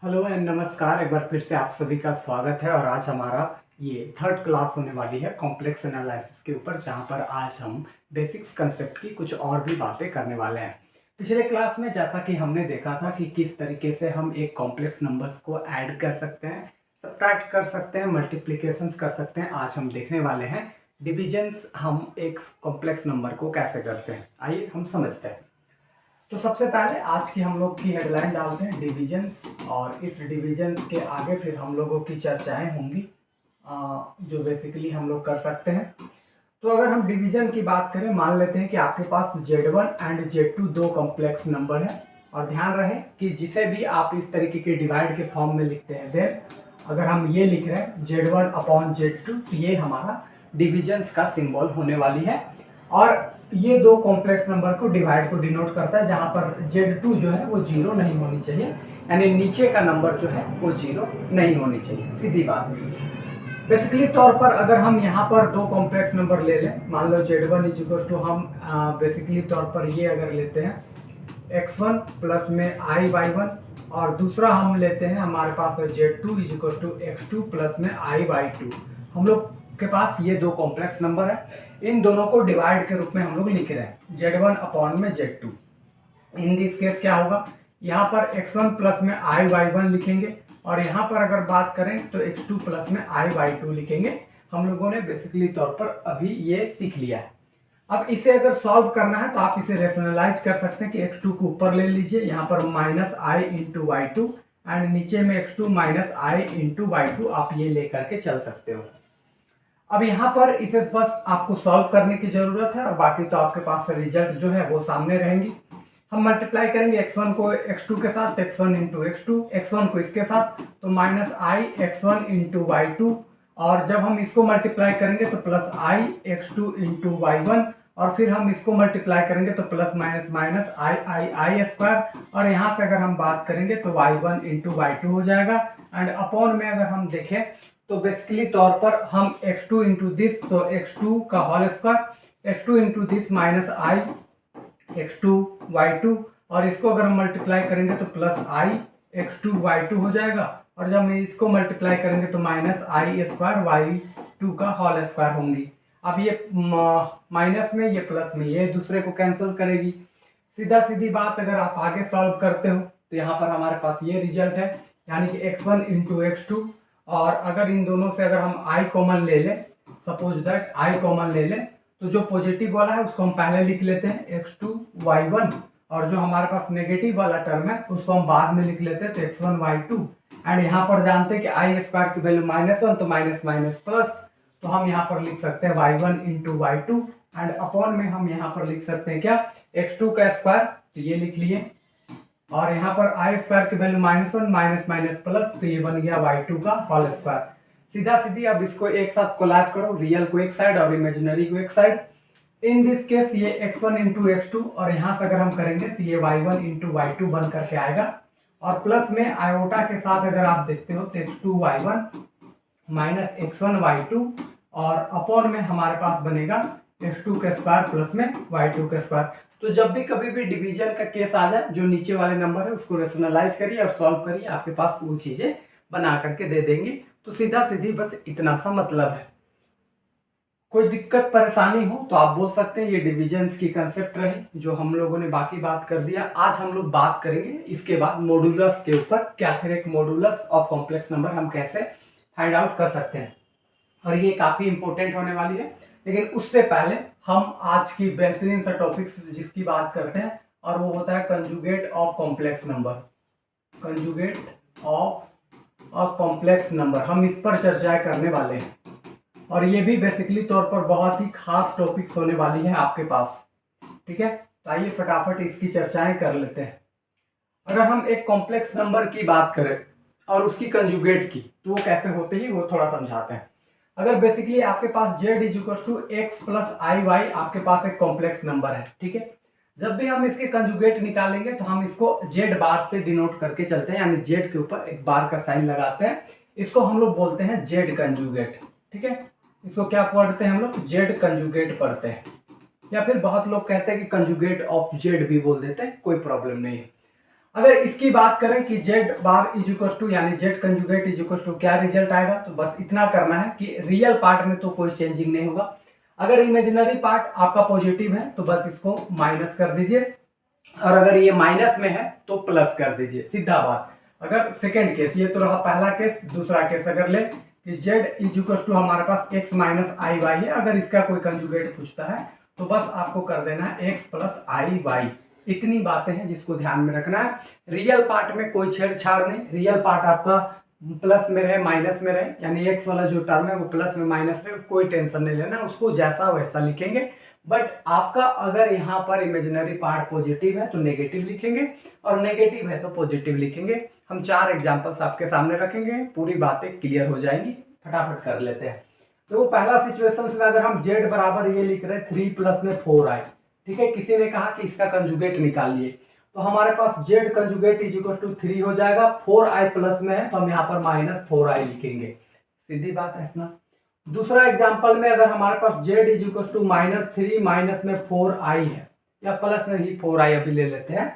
Hello and नमस्कार। एक बार फिर से आप सभी का स्वागत है और आज हमारा ये थर्ड क्लास होने वाली है कॉम्प्लेक्स एनालिसिस के ऊपर, जहां पर आज हम बेसिक्स कंसेप्ट की कुछ और भी बातें करने वाले हैं। पिछले क्लास में जैसा कि हमने देखा था कि किस तरीके से हम एक कॉम्प्लेक्स नंबर्स को ऐड कर सकते हैं, सब्ट्रैक्ट कर सकते हैं, मल्टीप्लिकेशंस कर सकते हैं। आज हम देखने वाले हैं डिविजन्स हम एक कॉम्प्लेक्स नंबर को कैसे करते हैं। आइए हम समझते हैं। तो सबसे पहले आज की हम लोग की हेडलाइन डालते हैं डिविजन्स, और इस डिविजन्स के आगे फिर हम लोगों की चर्चाएं होंगी जो बेसिकली हम लोग कर सकते हैं। तो अगर हम डिवीजन की बात करें, मान लेते हैं कि आपके पास Z1 एंड Z2 दो कॉम्प्लेक्स नंबर है, और ध्यान रहे कि जिसे भी आप इस तरीके के डिवाइड के फॉर्म में लिखते हैं, देन अगर हम ये लिख रहे हैं Z1 अपॉन Z2, तो ये हमारा डिविजन्स का सिंबल होने वाली है। और ये दो कॉम्प्लेक्स नंबर को डिवाइड को डिनोट करता है, जहां पर Z2 जो है वो जीरो नहीं होनी चाहिए, यानी नीचे का नंबर जो है वो जीरो नहीं होनी चाहिए, सीधी बात। बेसिकली तौर पर अगर हम यहाँ पर दो कॉम्प्लेक्स नंबर ले लें, मान लो Z1 इज इक्वल टू हम बेसिकली तौर पर ये अगर लेते हैं x1 प्लस में i/1, और दूसरा हम लेते हैं हमारे पास Z2 is equal to x2 plus में i/2। हम लोग के पास ये दो कॉम्प्लेक्स नंबर है, इन दोनों को डिवाइड के रूप में हम लोग लिख रहे हैं Z1 अपॉन में Z2। इन दिस केस क्या होगा, यहाँ पर x1 प्लस में i/1 लिखेंगे, और यहाँ पर अगर बात करें तो x2 प्लस में i/2 लिखेंगे। हम लोगों ने बेसिकली तौर पर अभी ये सीख लिया है। अब इसे अगर सॉल्व करना है तो आप इसे रेशनलाइज कर सकते हैं कि x2 को ऊपर ले लीजिए, यहाँ पर minus i into y two, and नीचे में x2 minus i into y two, आप ये लेकर के चल सकते हो। अब यहाँ पर इसे बस आपको सॉल्व करने की जरूरत है, और बाकी तो आपके पास रिजल्ट जो है वो सामने रहेंगी। हम मल्टीप्लाई करेंगे x1 को x2 के साथ, x1 इंटू x2, x1 को इसके साथ तो minus i x1 into y two, और जब हम इसको मल्टीप्लाई करेंगे तो plus i x2 into y one, और फिर हम इसको मल्टीप्लाई करेंगे तो plus minus minus i i i square, और यहाँ से अगर हम बात करेंगे तो y1 इंटू वाई टू हो जाएगा। एंड अपॉन में अगर हम देखें तो बेसिकली तौर पर हम x2 इंटू दिस, तो x2 का whole square, x2 into this minus i x2 y2, और इसको अगर हम मल्टीप्लाई करेंगे तो प्लस आई x2 y2 हो जाएगा, और जब हम इसको मल्टीप्लाई करेंगे तो माइनस आई स्क्वायर y2 का होल स्क्वायर होंगी। अब ये माइनस में, ये प्लस में, ये दूसरे को कैंसिल करेगी। सीधा सीधी बात, अगर आप आगे सॉल्व करते हो तो यहाँ पर हमारे पास ये रिजल्ट है, यानी कि x1 इंटू x2, और अगर इन दोनों से अगर हम i कॉमन ले लें, सपोज दैट i कॉमन ले लें, तो जो पॉजिटिव वाला है उसको हम पहले लिख लेते हैं x2 y1, और जो हमारे पास नेगेटिव वाला टर्म है उसको हम बाद में लिख लेते हैं तो x1 y2। एंड यहाँ पर जानते हैं कि आई स्क्वायर की वैल्यू -1, तो माइनस माइनस प्लस, तो हम यहाँ पर लिख सकते हैं y1 into y two, and upon में हम यहाँ पर लिख सकते हैं क्या, x2 का स्क्वायर, तो ये लिख लिए, और यहाँ पर आई स्क्वायर की वैल्यू -1 माइनस माइनस प्लस, तो ये बन गया y2 का होल स्क्वायर। सीधा सीधी अब इसको एक साथ कोलैब करो, रियल को एक साइड और इमेजिनरी को एक साइड। इन दिस केस ये x1 इंटू x2, और यहाँ से अगर हम करेंगे तो ये y1 इंटू वाई टू बन करके आएगा, और प्लस में आयोटा के साथ अगर आप देखते हो तो x2 y1 minus x1 y2, और अपॉन में हमारे पास बनेगा x2 का स्क्वायर प्लस में y2 का स्क्वायर। तो जब भी कभी भी डिवीजन का केस आ जाए, जो नीचे वाले नंबर है उसको रेशनलाइज करिए और सॉल्व करिए, आपके पास वो चीजें बना करके दे देंगे। तो सीधा सीधी बस इतना सा मतलब है। कोई दिक्कत परेशानी हो तो आप बोल सकते हैं। ये डिविजन्स की कंसेप्ट रही जो हम लोगों ने बाकी बात कर दिया। आज हम लोग बात करेंगे इसके बाद मॉडुलस के ऊपर, कि आखिर एक मॉडुलस ऑफ कॉम्प्लेक्स नंबर हम कैसे फाइंड आउट कर सकते हैं, और ये काफी इंपॉर्टेंट होने वाली है। लेकिन उससे पहले हम आज की बेहतरीन सा टॉपिक जिसकी बात करते हैं, और वो होता है conjugate of complex number. Conjugate of complex number, हम इस पर चर्चाएं करने वाले हैं, और ये भी बेसिकली तौर पर बहुत ही खास टॉपिक्स होने वाली है आपके पास। ठीक है, तो आइए फटाफट इसकी चर्चाएं कर लेते हैं। अगर हम एक कॉम्प्लेक्स नंबर की बात करें और उसकी कंजुगेट की, तो वो कैसे होते हैं वो थोड़ा समझाते हैं। अगर बेसिकली आपके पास z is equal to x plus i y, आपके पास एक कॉम्प्लेक्स नंबर है, ठीक है। जब भी हम इसके कंजुगेट निकालेंगे तो हम इसको z बार से डिनोट करके चलते हैं, यानी z के ऊपर एक बार का साइन लगाते हैं। इसको हम लोग बोलते हैं z कंजुगेट, ठीक है। इसको क्या पढ़ते हैं हम लोग, z कंजुगेट पढ़ते हैं, या फिर बहुत लोग कहते हैं कि कंजुगेट ऑफ z भी बोल देते हैं, कोई प्रॉब्लम नहीं है। अगर इसकी बात करें कि z bar is equal to यानी z conjugate is equal to क्या रिजल्ट आएगा, तो बस इतना करना है कि रियल पार्ट में तो कोई चेंजिंग नहीं होगा। अगर इमेजिनरी पार्ट आपका पॉजिटिव है तो बस इसको माइनस कर दीजिए, और अगर ये माइनस में है तो प्लस कर दीजिए, सीधा बात। अगर सेकेंड केस, ये तो रहा पहला केस, दूसरा केस अगर ले कि जेड इज इक्वल टू हमारे पास एक्स माइनस आई वाई है, अगर इसका कोई कंजुगेट पूछता है तो बस आपको कर देना है एक्स प्लस आई वाई। इतनी बातें हैं जिसको ध्यान में रखना है। रियल पार्ट में कोई छेड़छाड़ नहीं, रियल पार्ट आपका प्लस में रहे माइनस में रहे, यानी एक्स वाला जो टर्म है वो प्लस में माइनस रहे, कोई टेंशन नहीं लेना, उसको जैसा वैसा लिखेंगे। बट आपका अगर यहाँ पर इमेजिनरी पार्ट पॉजिटिव है तो नेगेटिव लिखेंगे, और नेगेटिव है तो पॉजिटिव लिखेंगे। हम 4 एग्जांपल्स आपके सामने रखेंगे, पूरी बातें क्लियर हो जाएंगी। फटाफट कर लेते हैं। तो पहला सिचुएशन में अगर हम z बराबर ये लिख रहे हैं 3 प्लस में 4i, ठीक है, किसी ने कहा कि इसका कंजुगेट निकालिए, तो हमारे पास z conjugate is equal to 3 हो जाएगा। 4i प्लस में है तो हम यहाँ पर माइनस 4i लिखेंगे, सीधी बात है ना। दूसरा एग्जांपल में अगर हमारे पास z is equal to -3 minus में 4i है, या प्लस में ही 4i अभी ले लेते हैं,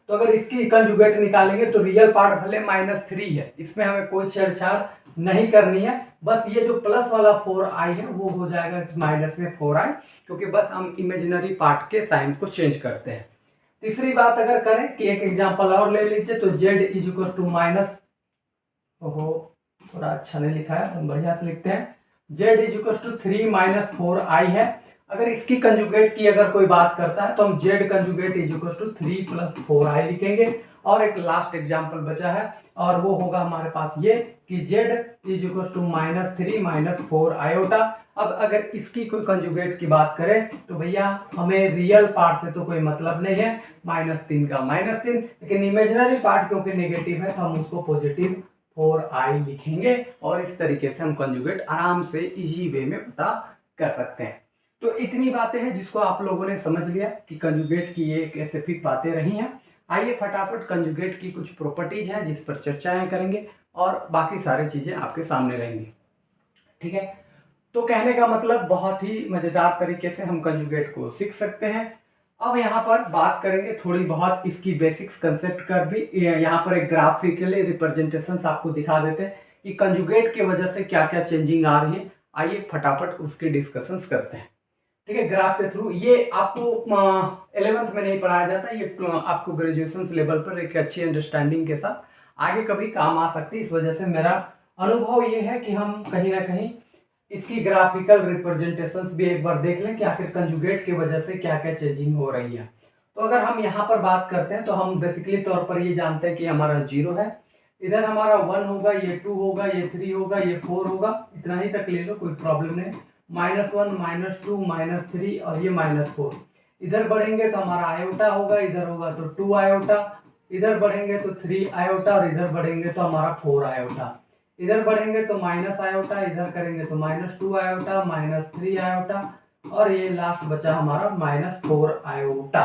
तो अगर इसकी कंजुगेट निकालेंगे तो रियल पार्ट भले -3 है, इसमें हमें कोई छेड़छाड़ नहीं करनी है, बस ये जो प्लस वाला 4i है वो हो जाएगा माइनस में 4i, क्योंकि बस हम इमेजिनरी पार्ट के साइन को चेंज करते हैं। तीसरी बात अगर करें कि एक एग्जांपल और ले लीजिए, तो z is equal to minus, ओहो थोड़ा अच्छा नहीं लिखा है, हम बढ़िया से लिखते हैं, z is equal to 3 minus 4i है। अगर इसकी कंजुगेट की अगर कोई बात करता है तो हम z conjugate is equal to 3 plus 4i लिखेंगे। और एक लास्ट एग्जांपल बचा है, और वो होगा हमारे पास ये कि z is equal to -3 minus 4 iota. अब अगर इसकी कोई कंजुगेट की बात करें तो भैया हमें रियल पार्ट से तो कोई मतलब नहीं है, -3 का -3, लेकिन इमेजिनरी पार्ट क्योंकि नेगेटिव है तो हम उसको पॉजिटिव 4i लिखेंगे, और इस तरीके से हम कंजुगेट आराम से इजी वे में पता कर सकते हैं। तो इतनी बातें हैं जिसको आप लोगों ने समझ लिया कि कंजुगेट की ये स्पेसिफिक बातें रही हैं। आइए फटाफट कंजुगेट की कुछ प्रॉपर्टीज हैं जिस पर चर्चाएं करेंगे, और बाकी सारी चीजें आपके सामने रहेंगी, ठीक है। तो कहने का मतलब बहुत ही मजेदार तरीके से हम कंजुगेट को सीख सकते हैं। अब यहाँ पर बात करेंगे थोड़ी बहुत इसकी बेसिक्स कंसेप्ट कर भी, यहाँ पर एक ग्राफिकली रिप्रेजेंटेशन आपको दिखा देते हैं कि कंजुगेट की वजह से क्या क्या चेंजिंग आ रही है। आइए फटाफट उसके डिस्कशंस करते हैं, ठीक है। ग्राफ के थ्रू ये आपको 11th में नहीं पढ़ाया जाता, ये आपको ग्रेजुएशन लेवल पर एक अच्छी अंडरस्टैंडिंग के साथ आगे कभी काम आ सकती है। इस वजह से मेरा अनुभव ये है कि हम कहीं ना कहीं इसकी ग्राफिकल रिप्रेजेंटेशंस भी एक बार देख लें कि आखिर कंजुगेट की वजह से क्या क्या चेंजिंग हो रही है। तो अगर हम यहाँ पर बात करते हैं तो हम बेसिकली तौर पर ये जानते हैं कि हमारा 0 है, इधर हमारा 1 होगा, ये 2 होगा, ये 3 होगा, ये 4 होगा, इतना ही तक ले लो, कोई प्रॉब्लम नहीं। -1 -2 -3 और ये -4। इधर बढ़ेंगे तो हमारा आयोटा होगा, इधर होगा तो 2 आयोटा, इधर बढ़ेंगे तो 3 आयोटा, और इधर बढ़ेंगे तो हमारा 4 आयोटा। इधर बढ़ेंगे तो माइनस आयोटा, इधर करेंगे तो -2 आयोटा, -3 आयोटा, और ये लास्ट बचा हमारा -4 आयोटा।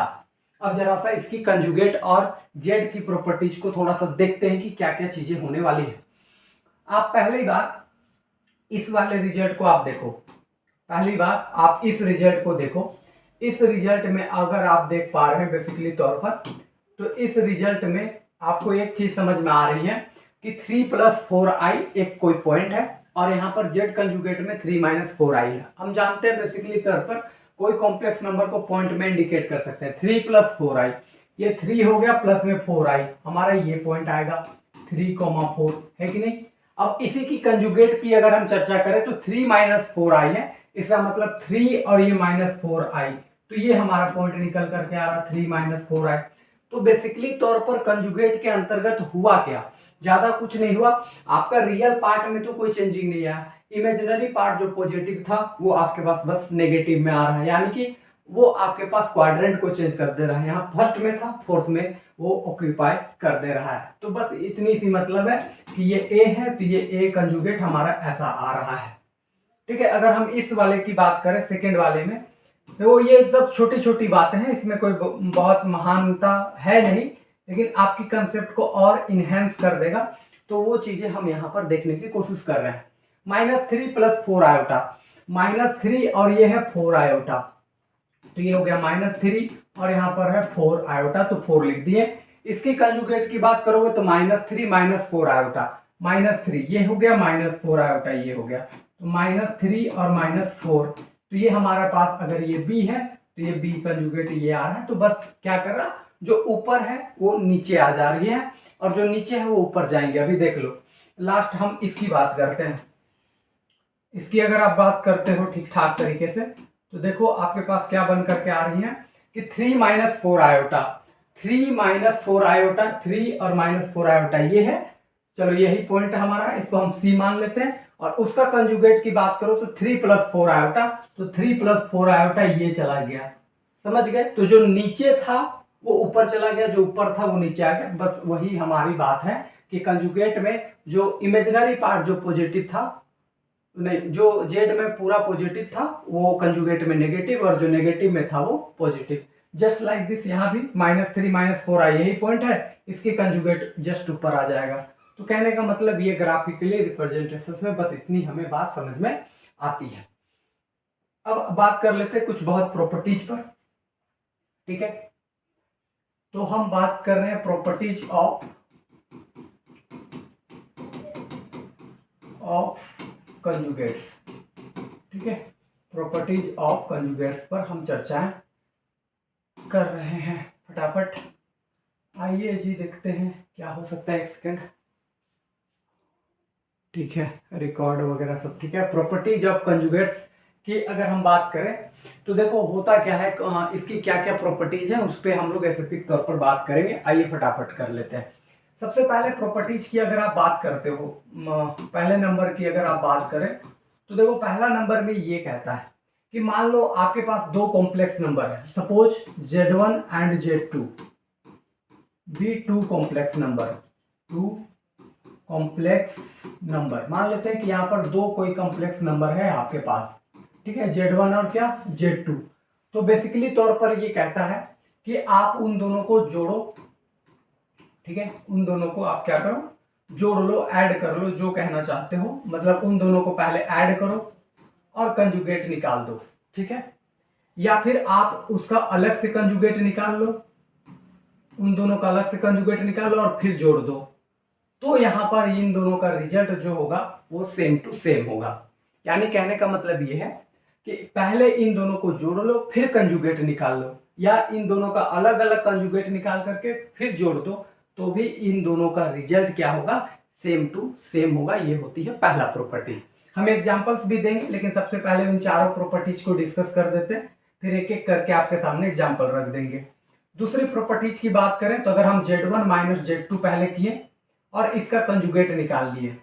अब जरा सा इसकी कंजुगेट और जेड की प्रॉपर्टीज को थोड़ा सा देखते हैं कि क्या क्या चीजें होने वाली है। आप पहली बार इस वाले रिजल्ट को आप देखो, पहली बार आप इस रिजल्ट को देखो। इस रिजल्ट में अगर आप देख पा रहे हैं बेसिकली तौर पर, तो इस रिजल्ट में आपको एक चीज समझ में आ रही है कि 3 प्लस 4i एक कोई पॉइंट है, और यहाँ पर z कंजुगेट में 3 माइनस 4i है। हम जानते हैं बेसिकली तौर पर कोई कॉम्प्लेक्स नंबर को पॉइंट में इंडिकेट कर सकते हैं। 3 प्लस 4i, ये 3 हो गया, प्लस में 4i, हमारा ये पॉइंट आएगा 3,4, है कि नहीं। अब इसी की कंजुगेट की अगर हम चर्चा करें तो 3 माइनस 4i है, इसका मतलब 3 और ये -4i, तो ये हमारा पॉइंट निकल करके आ रहा 3 माइनस 4i। तो बेसिकली तौर पर कंजुगेट के अंतर्गत हुआ क्या, ज्यादा कुछ नहीं हुआ। आपका रियल पार्ट में तो कोई चेंजिंग नहीं आया, इमेजिनरी पार्ट जो पॉजिटिव था वो आपके पास बस नेगेटिव में आ रहा है, यानी कि वो आपके पास क्वाड्रेंट को चेंज कर दे रहा है। यहाँ फर्स्ट में था, फोर्थ में वो ऑक्यूपाई कर दे रहा है। तो बस इतनी सी मतलब है कि ये ए है तो ये ए कंजुगेट हमारा ऐसा आ रहा है, ठीक है। अगर हम इस वाले की बात करें सेकेंड वाले में, तो ये सब छोटी छोटी बातें हैं, इसमें कोई बहुत महानता है नहीं, लेकिन आपकी कंसेप्ट को और इनहेंस कर देगा। तो वो चीजें हम यहाँ पर देखने की कोशिश कर रहे हैं। -3 प्लस 4 आयोटा, -3 और ये है 4 आयोटा, तो ये हो गया -3 और यहाँ पर है 4 आयोटा, तो 4 लिख दिए। इसकी कंजुगेट की बात करोगे तो -3 -4 आयोटा, -3 ये हो गया, -4 आयोटा ये हो गया, तो -3 और -4, तो ये हमारे पास अगर ये बी है तो ये बी कंजुगेट ये आ रहा है। तो बस क्या कर रहा, जो ऊपर है वो नीचे आ जा रही है और जो नीचे है वो ऊपर जाएंगे। अभी देख लो, लास्ट हम इसकी बात करते हैं। इसकी अगर आप बात करते हो ठीक ठाक तरीके से तो देखो आपके पास क्या बन करके आ रही है कि 3 -4 आयोटा, 3 -4 आयोटा, 3 और -4 आयोटा ये है। चलो यही पॉइंट है हमारा, इसको हम सी मान लेते हैं। और उसका कंजुगेट की बात करो तो 3 + 4 आयोटा, तो 3 + 4 आयोटा ये चला गया, समझ गए। तो जो नीचे था वो ऊपर चला गया, जो ऊपर था वो नीचे आ गया। बस वही हमारी बात है कि कंजुगेट में जो इमेजिनरी पार्ट जो पॉजिटिव था, नहीं, जो जेड में पूरा पॉजिटिव था वो कंजुगेट में नेगेटिव, और जो नेगेटिव में था वो पॉजिटिव। जस्ट लाइक दिस यहाँ भी -3 -4 आई, यही पॉइंट है, इसकी कंजुगेट जस्ट ऊपर आ जाएगा। तो कहने का मतलब ये ग्राफिकली रिप्रेजेंटेशन में बस इतनी हमें बात समझ में आती है। अब बात कर लेते हैं कुछ बहुत प्रॉपर्टीज पर, ठीक है। तो हम बात कर रहे हैं प्रॉपर्टीज ऑफ कंजुगेट्स, ठीक है। प्रॉपर्टीज ऑफ कंजुगेट्स पर हम चर्चाएं कर रहे हैं। फटाफट आइए जी देखते हैं क्या हो सकता है। एक सेकेंड, ठीक है, रिकॉर्ड वगैरह सब ठीक है। प्रॉपर्टीज ऑफ कंजुगेट्स की अगर हम बात करें तो देखो होता क्या है, इसकी क्या क्या प्रॉपर्टीज है उस पर हम लोग स्पेसिफिक तौर पर बात करेंगे। आइए फटाफट कर लेते हैं। सबसे पहले प्रॉपर्टीज की अगर आप बात करते हो, पहले नंबर की अगर आप बात करें तो देखो पहला नंबर में ये कहता है कि मान लो आपके पास दो कॉम्प्लेक्स नंबर है, सपोज Z1 एंड Z2 भी two complex number, two complex number मान लेते हैं कि यहाँ पर दो कोई कॉम्प्लेक्स नंबर है आपके पास, ठीक है, Z1 और क्या Z2। तो बेसिकली तौर पर ये कहता है कि आप उन दोनों को जोड़ो, ठीक है, उन दोनों को आप क्या करो, जोड़ लो, ऐड कर लो, जो कहना चाहते हो, मतलब उन दोनों को पहले ऐड करो और कंजुगेट निकाल दो, ठीक है। या फिर आप उसका अलग से कंजुगेट निकाल लो, उन दोनों का अलग से कंजुगेट निकाल लो और फिर जोड़ दो। तो यहां पर इन दोनों का रिजल्ट जो होगा वो सेम टू सेम होगा। यानी कहने का मतलब ये है कि पहले इन दोनों को जोड़ लो फिर कंजुगेट निकाल लो, या इन दोनों का अलग अलग कंजुगेट निकाल करके फिर जोड़ दो, तो भी इन दोनों का रिजल्ट क्या होगा, सेम टू सेम होगा। ये होती है पहला प्रॉपर्टी। हम एग्जांपल्स भी देंगे, लेकिन सबसे पहले उन चारों प्रॉपर्टीज को डिस्कस कर देते हैं, फिर एक एक करके आपके सामने एग्जांपल रख देंगे। दूसरी प्रॉपर्टीज की बात करें तो अगर हम Z1 - Z2 पहले किए और इसका कंजुगेट निकाल लिए,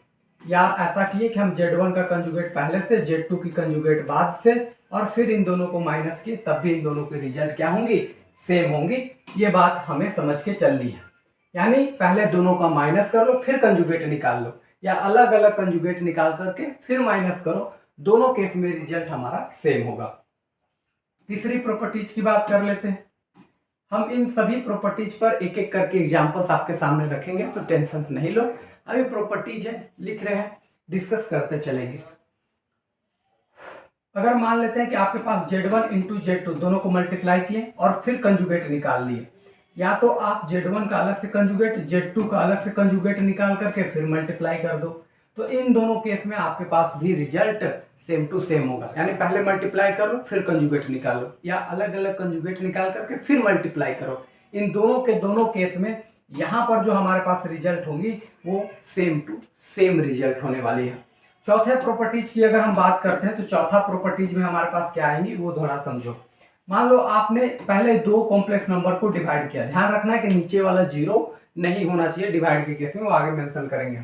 या ऐसा किए कि हम Z1 का कंजुगेट पहले से, Z2 की कंजुगेट बाद से, और फिर इन दोनों को माइनस किए, तब भी इन दोनों के रिजल्ट क्या होंगे, सेम होंगे। ये बात हमें समझ के चलनी है। यानी पहले दोनों का माइनस कर लो फिर कंजुगेट निकाल लो, या अलग अलग कंजुगेट निकाल करके फिर माइनस करो, दोनों केस में रिजल्ट हमारा सेम होगा। तीसरी प्रॉपर्टीज की बात कर लेते हैं। हम इन सभी प्रॉपर्टीज पर एक एक करके एग्जांपल्स आपके सामने रखेंगे, तो टेंशन नहीं लो। अभी प्रॉपर्टीज है, लिख रहे हैं, डिस्कस करते चलेंगे। अगर मान लेते हैं कि आपके पास Z1 × Z2 दोनों को मल्टीप्लाई किए और फिर कंजुगेट निकाल लिए, या तो आप Z1 का अलग से कंजुगेट, Z2 का अलग से कंजुगेट निकाल करके फिर मल्टीप्लाई कर दो, तो इन दोनों केस में आपके पास भी रिजल्ट सेम टू सेम होगा। यानी पहले मल्टीप्लाई कर लो फिर कंजुगेट निकालो, या अलग अलग कंजुगेट निकाल करके फिर मल्टीप्लाई करो। इन दोनों के दोनों केस में यहाँ पर जो हमारे पास रिजल्ट होंगी वो सेम टू सेम रिजल्ट होने वाली है। चौथे प्रॉपर्टीज की अगर हम बात करते हैं तो चौथा प्रॉपर्टीज में हमारे पास क्या आएंगी वो थोड़ा समझो। मान लो आपने पहले दो कॉम्प्लेक्स नंबर को डिवाइड किया, ध्यान रखना है कि नीचे वाला जीरो नहीं होना चाहिए डिवाइड के केस में, वो आगे मेंशन करेंगे।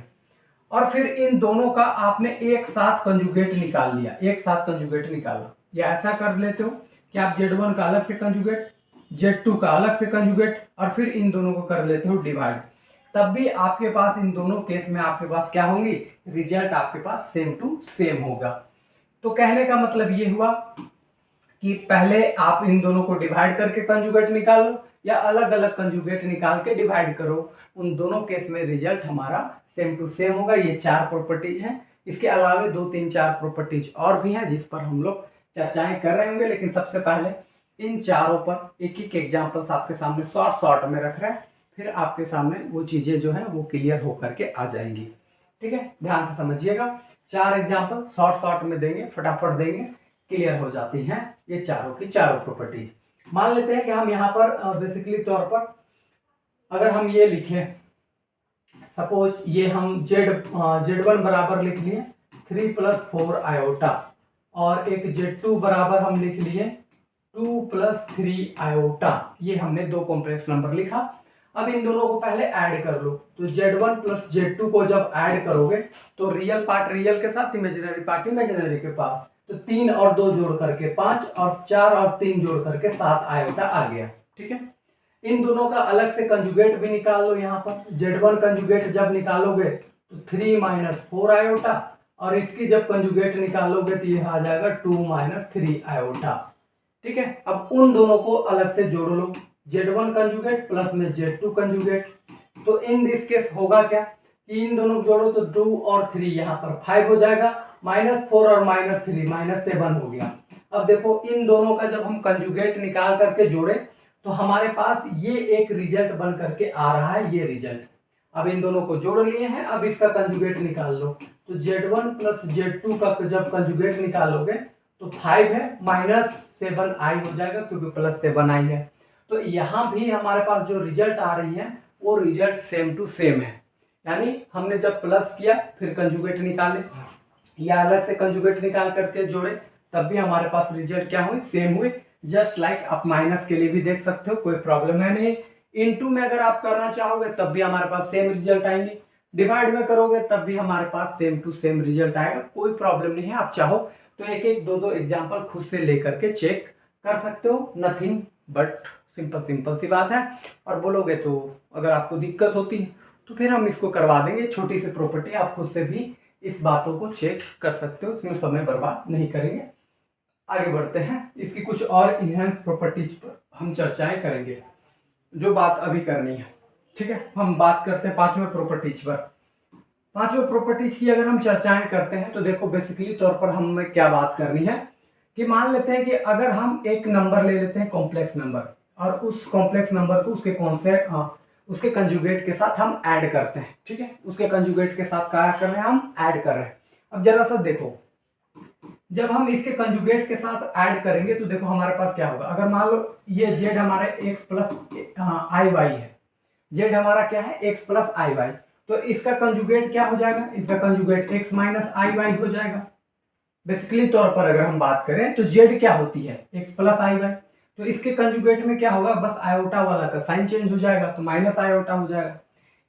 और फिर इन दोनों का आपने एक साथ कंजुगेट निकाल लिया, एक साथ कंजुगेट निकाला, या ऐसा कर लेते हो कि आप Z1 का अलग से कंजुगेट, Z2 का अलग से कंजुगेट, और फिर इन दोनों को कर लेते हो डिवाइड, तब भी आपके पास इन दोनों केस में आपके पास क्या होंगी, रिजल्ट आपके पास सेम टू सेम होगा। तो कहने का मतलब ये हुआ कि पहले आप इन दोनों को डिवाइड करके कंजुगेट निकालो, या अलग अलग कंजुगेट निकाल के डिवाइड करो, उन दोनों केस में रिजल्ट हमारा सेम टू सेम होगा। ये चार प्रॉपर्टीज हैं। इसके अलावा 2-3-4 प्रॉपर्टीज और भी हैं जिस पर हम लोग चर्चाएं कर रहे होंगे, लेकिन सबसे पहले इन चारों पर एक एक एग्जांपल्स आपके सामने शॉर्ट में रख रहे हैं, फिर आपके सामने वो चीज़ें जो है वो क्लियर होकर के आ जाएंगी। ठीक है, ध्यान से समझिएगा। 4 एग्जाम्पल शॉर्ट में देंगे, फटाफट देंगे, क्लियर हो जाती हैं ये चारों की चारों प्रॉपर्टीज। मान लेते हैं कि हम यहाँ पर बेसिकली तौर पर अगर हम ये लिखें, सपोज ये हम Z1 बराबर लिख लिए 3 + 4 आयोटा, और एक Z2 बराबर हम लिख लिए 2 + 3 आयोटा। ये हमने दो कॉम्प्लेक्स नंबर लिखा। अब इन दोनों को पहले ऐड कर लो, तो Z1 + Z2 को जब ऐड करोगे तो रियल पार्ट रियल के साथ, इमेजिनरी पार्ट इमेजिनरी के पास, तो 3 और 2 जोड़ करके 5, और 4 और 3 जोड़ करके 7 आयोटा आ गया। ठीक है, इन दोनों का अलग से कंजुगेट भी निकाल लो। यहाँ पर Z1 कंजुगेट जब निकालोगे तो 3 - 4 आयोटा, और इसकी जब कंजुगेट निकालोगे तो ये आ जाएगा 2 - 3 आयोटा। ठीक है, अब उन दोनों को अलग से जोड़ लो, Z1 कंजुगेट प्लस में Z2 कंजुगेट। तो इन दिस केस होगा क्या कि इन दोनों को जोड़ो तो 2 और 3 यहाँ पर 5 हो जाएगा, -4 और -3 -7 हो गया। अब देखो इन दोनों का जब हम कंजुगेट निकाल करके जोड़े तो हमारे पास ये एक रिजल्ट बन करके आ रहा है, ये रिजल्ट। अब इन दोनों को जोड़ लिए हैं, अब इसका कंजुगेट निकाल लो, तो Z1 + Z2 का जब कंजुगेट निकालोगे तो 5 है, -7i हो जाएगा क्योंकि +7i है। तो यहाँ भी हमारे पास जो रिजल्ट आ रही है वो रिजल्ट सेम टू सेम है, यानी हमने जब प्लस किया फिर कंजुगेट निकाले या अलग से कंजुगेट निकाल करके जोड़े तब भी हमारे पास रिजल्ट क्या हुई, सेम हुई। जस्ट लाइक आप माइनस के लिए भी देख सकते हो, कोई प्रॉब्लम है नहीं। इनटू में अगर आप करना चाहोगे तब भी हमारे पास सेम रिजल्ट आएंगे, डिवाइड में करोगे तब भी हमारे पास सेम टू सेम रिजल्ट आएगा, कोई प्रॉब्लम नहीं है। आप चाहो तो एक एक दो एग्जाम्पल खुद से लेकर के चेक कर सकते हो, नथिंग बट सिंपल सी बात है। और बोलोगे तो अगर आपको दिक्कत होती है तो फिर हम इसको करवा देंगे, छोटी सी प्रॉपर्टी, आप खुद से भी इस बातों को चेक कर सकते हो, इसमें समय बर्बाद नहीं करेंगे। आगे बढ़ते हैं, इसकी कुछ और इनहेंस प्रॉपर्टीज पर हम चर्चाएं करेंगे जो बात अभी करनी है। ठीक है, हम बात करते हैं 5वें प्रॉपर्टीज पर। 5वें प्रॉपर्टीज की अगर हम चर्चाएं करते हैं तो देखो बेसिकली तौर पर हमें क्या बात करनी है कि मान लेते हैं कि अगर हम एक नंबर ले लेते हैं कॉम्प्लेक्स नंबर, और उस कॉम्प्लेक्स नंबर को उसके कंजुगेट के साथ हम ऐड करते हैं। ठीक है, उसके कंजुगेट के साथ क्या कर रहे हैं, हम ऐड कर रहे हैं। अब जरा सा देखो, जब हम इसके कंजुगेट के साथ ऐड करेंगे तो देखो हमारे पास क्या होगा। अगर मान लो ये Z हमारे x + iy है, Z हमारा क्या है, x + iy, तो इसका कंजुगेट क्या हो जाएगा, इसका कंजुगेट x - iy हो जाएगा। बेसिकली तौर पर अगर हम बात करें तो Z क्या होती है, x + iy, तो इसके कंजुगेट में क्या होगा, बस आयोटा वाला का साइन चेंज हो जाएगा तो माइनस आयोटा हो जाएगा।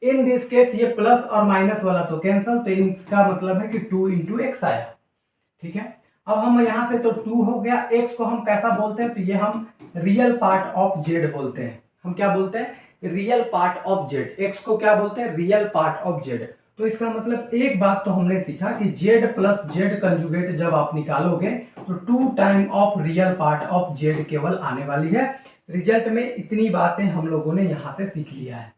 इन दिस केस ये प्लस और माइनस वाला तो कैंसल, तो इसका मतलब है कि 2 × x आया। ठीक है, अब हम यहां से तो 2 हो गया, x को हम कैसा बोलते हैं, तो ये हम रियल पार्ट ऑफ Z बोलते हैं। हम क्या बोलते हैं, real part of Z। x को क्या बोलते हैं, रियल पार्ट ऑफ Z। तो इसका मतलब एक बात तो हमने सीखा कि Z + Z कंजुगेट जब आप निकालोगे तो 2 time of real part of Z केवल आने वाली है। रिजल्ट में इतनी बातें हम लोगों ने यहां से सीख लिया है।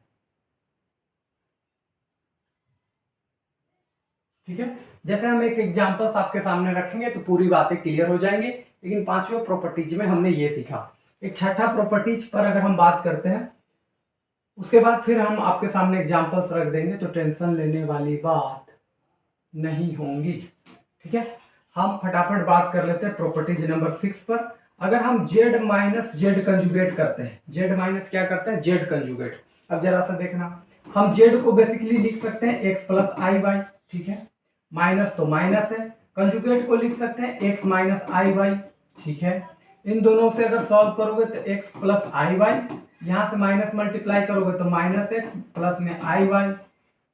ठीक है, जैसे हम एक एग्जांपल्स आपके सामने रखेंगे तो पूरी बातें क्लियर हो जाएंगे, लेकिन 5वें प्रॉपर्टीज में हमने ये सीखा। एक छठा प्रॉपर्टीज पर अगर हम बात करते हैं उसके बाद फिर हम आपके सामने एग्जांपल्स रख देंगे, तो टेंशन लेने वाली बात नहीं होंगी। ठीक है, हम फटाफट बात कर लेते हैं प्रॉपर्टीज नंबर 6 पर। अगर हम Z - Z कंजुगेट करते हैं, Z- क्या करते हैं, Z कंजुगेट। अब जरा सा देखना, हम Z को बेसिकली लिख सकते हैं x + iy। ठीक है, माइनस तो माइनस है, कंजुगेट को लिख सकते हैं x - iy। ठीक है, इन दोनों से अगर सॉल्व करोगे तो x + iy, यहां से माइनस मल्टीप्लाई करोगे तो -x प्लस में iy,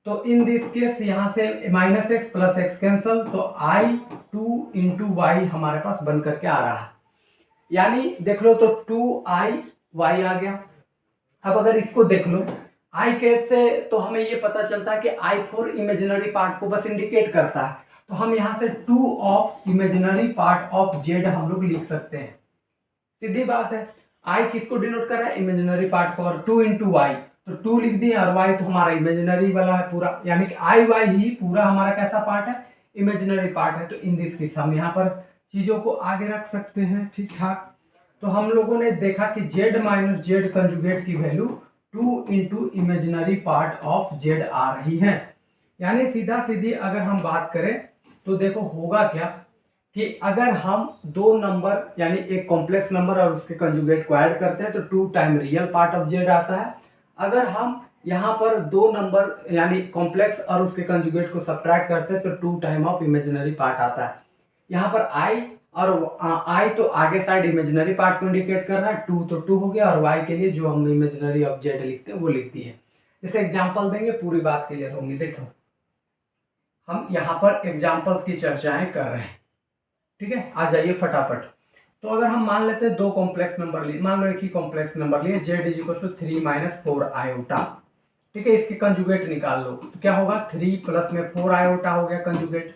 तो इन दिस केस यहां से -x + x कैंसल, तो i2 × y हमारे पास बन करके आ रहा है। यानी देख लो तो 2iy आ गया। अब अगर इसको देख लो आई केस से, तो हमें ये पता चलता है कि i4 इमेजिनरी पार्ट को बस इंडिकेट करता है, तो हम यहां से 2 of imaginary part of Z हम लोग लिख सकते हैं। सीधी बात है, i किसको डिनोट कर रहा है, इमेजिनरी पार्ट को, और 2 × y, तो 2 लिख दिए और y तो हमारा इमेजिनरी वाला है पूरा, यानी कि iy ही पूरा हमारा कैसा पार्ट है, इमेजिनरी पार्ट है। तो इन दिस केस हम यहाँ पर चीजों को आगे रख सकते हैं ठीक ठाक। तो हम लोगों ने देखा कि Z - Z कंजुगेट की value 2 into imaginary part of z आ रही है। यानी सीधा सीधी अगर हम बात करें तो देखो होगा क्या कि अगर हम दो नंबर यानी एक कॉम्प्लेक्स नंबर और उसके कंजुगेट को ऐड करते हैं तो 2 time real part of Z आता है। अगर हम यहाँ पर दो नंबर यानी कॉम्प्लेक्स और उसके कंजुगेट को सब्ट्रैक्ट करते हैं तो 2 टाइम ऑफ इमेजिनरी पार्ट आता है। यहाँ पर आई और आई तो आगे साइड इमेजिनरी पार्ट को इंडिकेट कर रहा है, 2 तो 2 हो गया, और वाई के लिए जो हम इमेजिनरी ऑफ जेड लिखते हैं वो लिख दिए। जैसे एग्जाम्पल देंगे पूरी बात क्लियर होंगी। देखो हम यहाँ पर एग्जाम्पल्स की चर्चाएं कर रहे हैं, ठीक है। आ जाइए फटाफट। तो अगर हम मान लेते हैं दो कॉम्प्लेक्स नंबर लिए, मान लो एक ही कॉम्प्लेक्स नंबर लिए z is equal to 3 minus 4 iota, ठीक है। इसके कंजुगेट निकाल लो तो क्या होगा, 3 प्लस में 4 आयोटा हो गया कंजुगेट।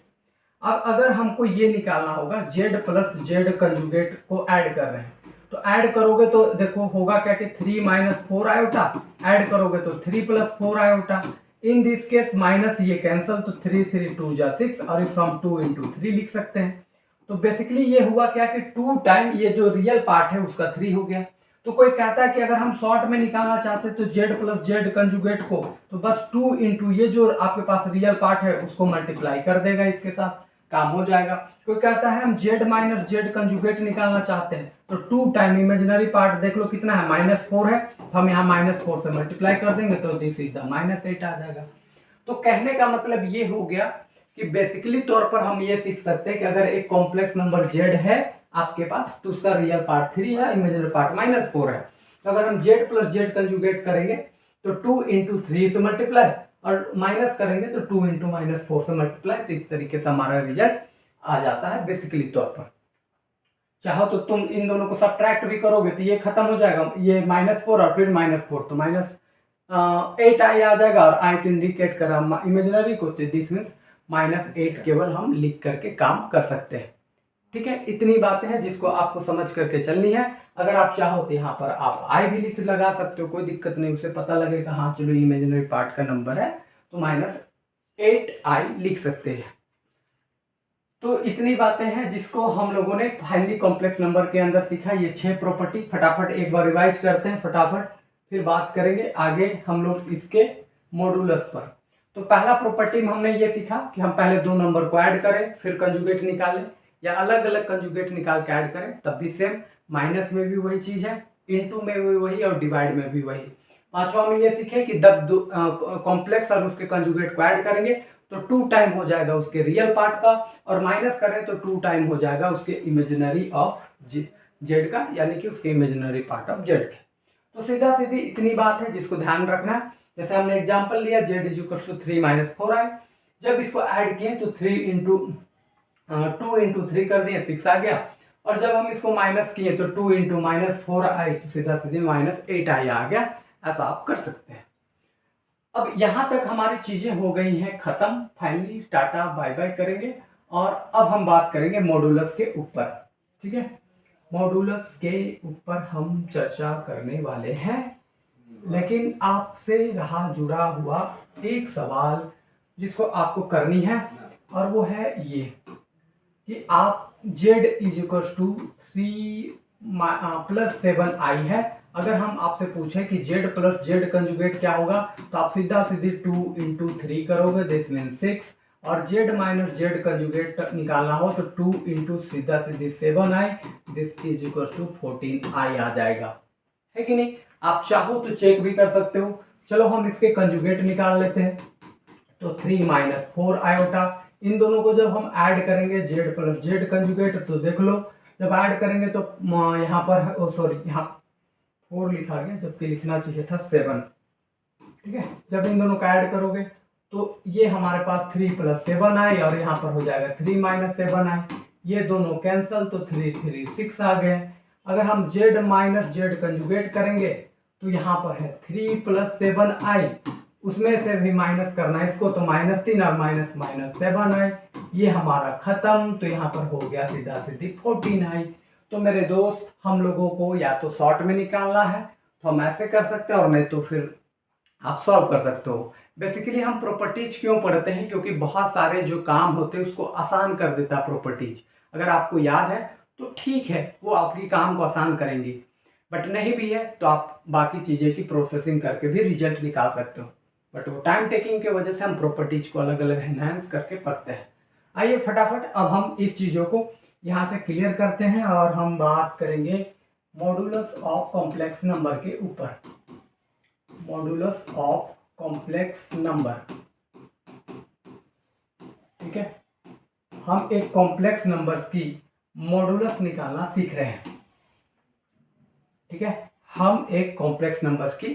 अब अगर हमको ये निकालना होगा जेड प्लस जेड कंजुगेट को ऐड कर रहे हैं तो ऐड करोगे तो देखो होगा क्या कि 3 माइनस 4 आयोटा, ऐड करोगे तो 3 plus 4 iota. In this case minus ये कैंसल तो 3 3 2 जा 6 और इसको हम 2 इंटू 3 लिख सकते हैं। तो बेसिकली ये हुआ क्या कि 2 टाइम ये जो रियल पार्ट है उसका 3 हो गया। तो कोई कहता है कि अगर हम शॉर्ट में निकालना चाहते तो जेड प्लस जेड कंजुगेट को तो बस 2 इंटू ये जो आपके पास रियल पार्ट है उसको मल्टीप्लाई कर देगा, इसके साथ काम हो जाएगा। कोई कहता है हम जेड माइनस जेड कंजुगेट निकालना चाहते हैं तो 2 टाइम इमेजिनरी पार्ट देख लो कितना है, -4 है, तो हम यहाँ -4 से मल्टीप्लाई कर देंगे तो दिस इज द -8 आ जाएगा। तो कहने का मतलब ये हो गया कि बेसिकली तौर पर हम ये सीख सकते हैं कि अगर एक कॉम्प्लेक्स नंबर जेड है आपके पास तो उसका रियल पार्ट 3 है, इमेजिनरी पार्ट -4 है। तो अगर हम जेड प्लस जेड कंजुगेट करेंगे तो 2 इंटू 3 से मल्टीप्लाई और माइनस करेंगे तो 2 इंटू -4 से मल्टीप्लाई, तो इस तरीके से हमारा रिजल्ट आ जाता है बेसिकली तौर पर। चाहो तो तुम इन दोनों को सब्ट्रैक्ट भी करोगे तो ये खत्म हो जाएगा, ये -4 और फिर -4 तो -8 आई आ जाएगा, और आई तो इंडिकेट करा इमेजिनरी को, तो दिस मीन्स -8 केवल हम लिख करके काम कर सकते हैं, ठीक है। इतनी बातें हैं जिसको आपको समझ करके चलनी है। अगर आप चाहो तो यहाँ पर आप आई भी लिख लगा सकते हो, कोई दिक्कत नहीं, उसे पता लगेगा हाँ चलो इमेजिनरी पार्ट का नंबर है तो -8 आई लिख सकते हैं। तो इतनी बातें हैं जिसको हम लोगों ने हाईली कॉम्प्लेक्स नंबर के अंदर सीखा। ये 6 प्रॉपर्टी फटाफट एक बार रिवाइज करते हैं फटाफट, फिर बात करेंगे आगे हम लोग इसके मॉडुलस पर। तो पहला प्रॉपर्टी में हमने ये सीखा कि हम पहले दो नंबर को ऐड करें फिर कंजुगेट निकालें, या अलग अलग कंजुगेट निकाल के ऐड करें तब भी सेम, माइनस में भी वही चीज है, इनटू में भी वही और डिवाइड में भी वही। पांचवा में ये सीखे कि जब कॉम्प्लेक्स और उसके कंजुगेट को ऐड करेंगे तो 2 टाइम हो जाएगा उसके रियल पार्ट का, और माइनस करें तो 2 टाइम हो जाएगा उसके इमेजिनरी ऑफ जेड का, यानी कि उसके इमेजिनरी पार्ट ऑफ जेड के। तो सीधा सीधी इतनी बात है जिसको ध्यान रखना है। जैसे हमने एग्जांपल लिया z is equal to 3 minus 4 i, जब इसको ऐड किए तो 2 इंटू 3 कर दिए 6 आ गया, और जब हम इसको माइनस किए तो 2 इंटू -4 आई तो सीधा सीधे -8 आई आ गया। ऐसा आप कर सकते हैं। अब यहां तक हमारी चीजें हो गई हैं खत्म, फाइनली टाटा बाय बाय करेंगे, और अब हम बात करेंगे मॉडुलस के ऊपर, ठीक है। मॉडुलस के ऊपर हम चर्चा करने वाले हैं, लेकिन आपसे रहा जुड़ा हुआ एक सवाल जिसको आपको करनी है, और वो है ये कि आप z is equal to 3 plus 7 i है, अगर हम आपसे पूछें कि z प्लस z कंजुगेट क्या होगा तो आप सीधा सीधी 2 इंटू 3 करोगे, दिस मीन 6, और z माइनस z कंजुगेट निकालना हो तो 2 इंटू सीधा सीधी 7 आई, दिस इज इक्वल टू 14 आई आ जाएगा, है कि नहीं। आप चाहो तो चेक भी कर सकते हो। चलो हम इसके कंजुगेट निकाल लेते हैं। तो 3 माइनस 4 आयोटा, इन दोनों को जब हम ऐड करेंगे z प्लस z कंजुगेट तो देख लो जब ऐड करेंगे तो यहाँ पर सॉरी यहाँ 4 लिखा गया जबकि लिखना चाहिए था 7, ठीक है। जब इन दोनों का ऐड करोगे तो ये हमारे पास 3 प्लस 7 आए, और यहाँ पर हो जाएगा 3 माइनस 7 आए, ये दोनों कैंसल तो 3 3 6 आ गए। अगर हम z माइनस z कंजुगेट करेंगे तो यहाँ पर है 3 प्लस 7 आई, उसमें से भी माइनस करना है इसको तो -3 और माइनस -7 आई, ये हमारा खत्म, तो यहाँ पर हो गया सीधा सीधी 14 आई। तो मेरे दोस्त हम लोगों को या तो शॉर्ट में निकालना है तो हम ऐसे कर सकते हैं, और नहीं तो फिर आप सॉल्व कर सकते हो। बेसिकली हम प्रॉपर्टीज क्यों पढ़ते हैं, क्योंकि बहुत सारे जो काम होते हैं उसको आसान कर देता है प्रॉपर्टीज। अगर आपको याद है तो ठीक है, वो आपकी काम को आसान करेंगी। बट नहीं भी है तो आप बाकी चीज़ें की प्रोसेसिंग करके भी रिजल्ट निकाल सकते हो, बट वो टाइम टेकिंग की वजह से हम प्रॉपर्टीज को अलग अलग एनहांस करके पढ़ते हैं। आइए फटाफट अब हम इस चीज़ों को यहाँ से क्लियर करते हैं और हम बात करेंगे मॉडुलस ऑफ कॉम्प्लेक्स नंबर के ऊपर। मॉडुलस ऑफ कॉम्प्लेक्स नंबर, ठीक है। हम एक कॉम्प्लेक्स नंबर्स की मॉडुलस निकालना सीख रहे हैं, ठीक है। हम एक कॉम्प्लेक्स नंबर्स की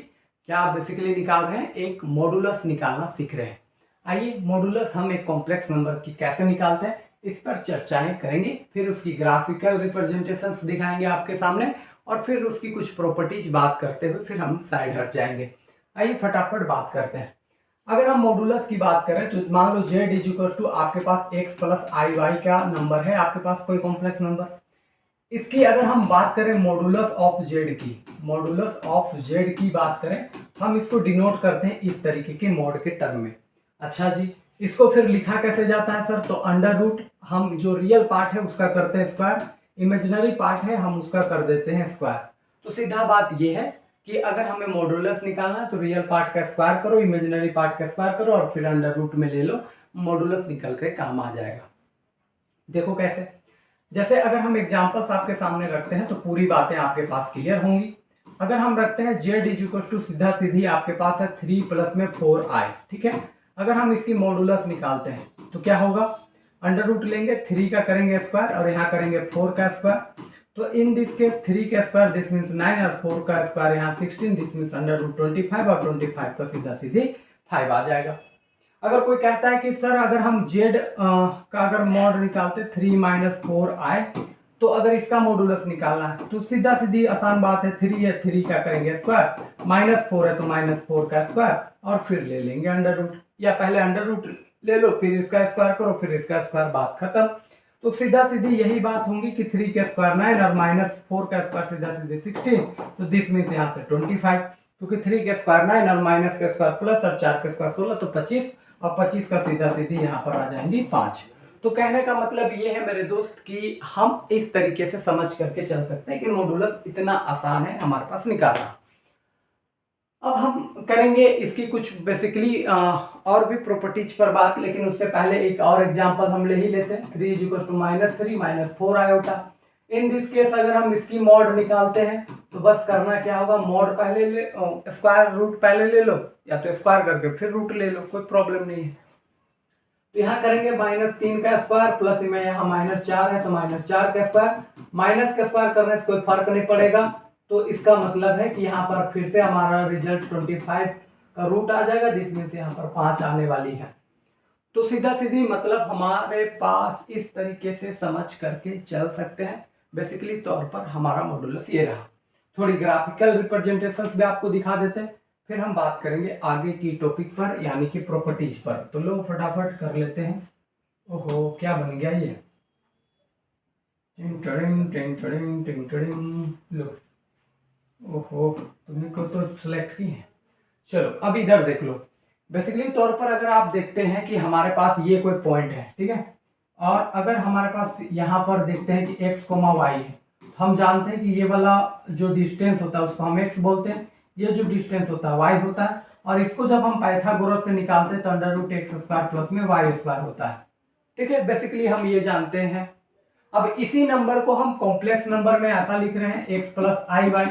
क्या बेसिकली निकाल रहे हैं, एक मॉडुलस निकालना सीख रहे हैं। आइए मॉडुलस हम एक कॉम्प्लेक्स नंबर की कैसे निकालते हैं इस पर चर्चाएं करेंगे, फिर उसकी ग्राफिकल रिप्रेजेंटेशंस दिखाएंगे आपके सामने, और फिर उसकी कुछ प्रॉपर्टीज बात करते हुए फिर हम साइड हट जाएंगे। आइए फटाफट बात करते हैं। अगर हम मॉडुलस की बात करें तो मान लो z इज इक्वल टू आपके पास x प्लस आई वाई का नंबर है, आपके पास कोई कॉम्प्लेक्स नंबर। इसकी अगर हम बात करें मॉडुलस ऑफ z की, मॉडुलस ऑफ z की बात करें, हम इसको डिनोट करते हैं इस तरीके के मॉड के टर्म में। अच्छा जी, इसको फिर लिखा कैसे जाता है सर, तो अंडर रूट, हम जो रियल पार्ट है उसका करते हैं स्क्वायर, इमेजिनरी पार्ट है हम उसका कर देते हैं स्क्वायर। तो सीधा बात यह है कि अगर हमें मॉडुलस निकालना है तो रियल पार्ट का स्क्वायर करो, इमेजिनरी पार्ट का स्क्वायर करो और फिर अंडर रूट में ले लो, मॉडुलस निकल के काम आ जाएगा। देखो कैसे, जैसे अगर हम एग्जांपल्स आपके सामने रखते हैं तो पूरी बातें आपके पास क्लियर होंगी। अगर हम रखते हैं z इज इक्वल टू सीधा सीधी आपके पास है 3 प्लस में 4i, ठीक है। अगर हम इसकी मॉडुलस निकालते हैं तो क्या होगा, अंडर रूट लेंगे, 3 का करेंगे स्क्वायर और यहाँ करेंगे 4 का स्क्वायर। तो इन दिस केस 3 का स्क्वायर दिस मीन्स 9 और 4 का स्क्वायर यहाँ 16, दिस मीन्स अंडर रूट 25 और 25 का सीधा सीधी 5 आ जाएगा। अगर कोई कहता है कि सर अगर हम z का अगर मॉड निकालते 3 माइनस 4i, तो अगर इसका मॉडुलस निकालना है तो सीधा सीधी आसान बात है, 3 है 3 का करेंगे स्क्वायर, माइनस 4 है तो माइनस 4 का स्क्वायर और फिर ले लेंगे अंडर रूट, या पहले अंडर रूट ले लो फिर इसका स्क्वायर करो फिर इसका स्क्वायर, बात खत्म। तो सीधा सीधी यही बात होगी कि 3 का स्क्वायर 9 और माइनस 4 का स्क्वायर सीधा सीधी 16, तो दिस मीन्स यहाँ से 25, क्योंकि 3 का स्क्वायर 9 और माइनस का स्क्वायर प्लस और 4 का स्क्वायर 16, तो 25 और 25 का सीधा सीधी यहाँ पर आ जाएंगी 5। तो कहने का मतलब ये है मेरे दोस्त कि हम इस तरीके से समझ करके चल सकते हैं कि मॉडुलस इतना आसान है हमारे पास निकालना। अब हम करेंगे इसकी कुछ बेसिकली और भी प्रॉपर्टीज पर बात, लेकिन उससे पहले एक और एग्जांपल हम ले ही लेते हैं। 3 is equal to -3 minus 4 iota. In this case अगर हम इसकी मॉड निकालते हैं तो बस करना क्या होगा, मॉड पहले ले, स्क्वायर रूट पहले ले लो या तो स्क्वायर करके फिर रूट ले लो, कोई प्रॉब्लम नहीं है। तो यहाँ करेंगे -3 का स्क्वायर प्लस में यहाँ -4 है तो -4 का स्क्वायर, माइनस का स्क्वायर करने से कोई फर्क नहीं पड़ेगा, तो इसका मतलब है कि यहाँ पर फिर से हमारा रिजल्ट 25 का रूट आ जाएगा, जिसमें से यहाँ पर 5 आने वाली है। तो सीधा सीधी मतलब हमारे पास इस तरीके से समझ करके चल सकते हैं। बेसिकली तौर पर हमारा मॉडुलस ये रहा। थोड़ी ग्राफिकल रिप्रेजेंटेशंस भी आपको दिखा देते हैं, फिर हम बात करेंगे आगे की टॉपिक पर यानी कि प्रॉपर्टीज पर। तो लो फटाफट कर लेते हैं। ओहो क्या बन गया ये, टिंग टडिंग टिंग टडिंग टिंग टडिंग, लो ओहो तुमने को तो सिलेक्ट की है। चलो अब इधर देख लो। बेसिकली तौर पर अगर आप देखते हैं कि हमारे पास ये कोई पॉइंट है, ठीक है, और अगर हमारे पास यहाँ पर देखते हैं कि x, y है, तो हम जानते हैं कि ये वाला जो डिस्टेंस होता है उसको हम x बोलते हैं, ये जो डिस्टेंस होता है y होता है, और इसको जब हम पाइथागोरस से निकालते हैं तो under root x square plus में वाई स्क्वायर होता है, ठीक है। बेसिकली हम ये जानते हैं। अब इसी नंबर को हम कॉम्प्लेक्स नंबर में ऐसा लिख रहे हैं x प्लस आई वाई,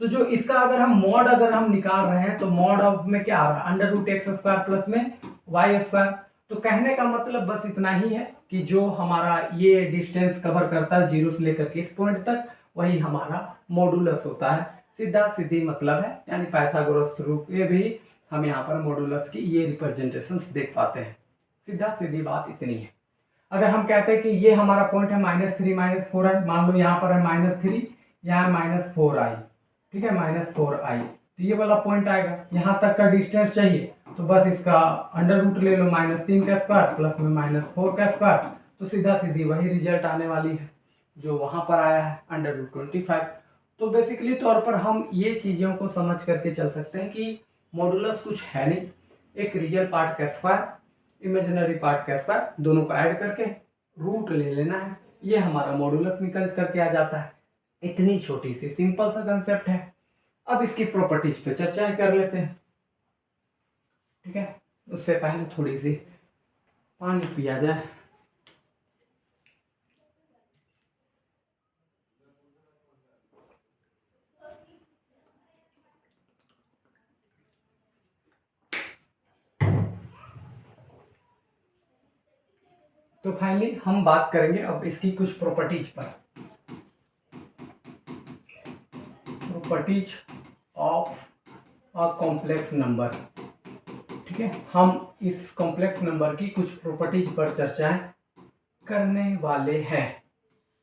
तो जो इसका अगर हम निकाल रहे हैं तो मॉड ऑफ में क्या आ रहा है, under root x square plus में वाई स्क्वायर। तो कहने का मतलब बस इतना ही है कि जो हमारा ये डिस्टेंस कवर करता है 0 से लेकर के इस पॉइंट तक, वही हमारा मॉडुलस होता है। सीधा सीधी मतलब है, यानी पाइथागोरस थ्रू ये भी हम यहाँ पर मॉडुलस की ये रिप्रेजेंटेशंस देख पाते हैं। सीधा सीधी बात इतनी है। अगर हम कहते हैं कि ये हमारा पॉइंट है -3 -4i, मान लो यहाँ पर है -3, यहाँ -4i, ठीक है, -4i, तो ये वाला पॉइंट आएगा, यहाँ तक का डिस्टेंस चाहिए तो बस इसका अंडर रूट ले लो, -3 का स्क्वायर प्लस में -4 का स्क्वायर, तो सीधा सीधी वही रिजल्ट आने वाली है जो वहां पर आया है, अंडर रूट 25। तो बेसिकली तौर पर हम ये चीज़ों को समझ करके चल सकते हैं कि मॉडुलस कुछ है नहीं, एक रियल पार्ट का स्क्वायर, इमेजिनरी पार्ट का स्क्वायर, दोनों को ऐड करके रूट ले लेना है, ये हमारा मॉडुलस निकल करके आ जाता है। इतनी छोटी सी सिंपल सा कंसेप्ट है। अब इसकी प्रॉपर्टीज पे चर्चाएं कर लेते हैं, ठीक है। उससे पहले थोड़ी सी पानी पिया जाए। तो फाइनली हम बात करेंगे अब इसकी कुछ प्रॉपर्टीज पर। Properties of a complex number, ठीक है। हम इस कॉम्प्लेक्स नंबर की कुछ प्रॉपर्टीज पर चर्चाएं करने वाले हैं।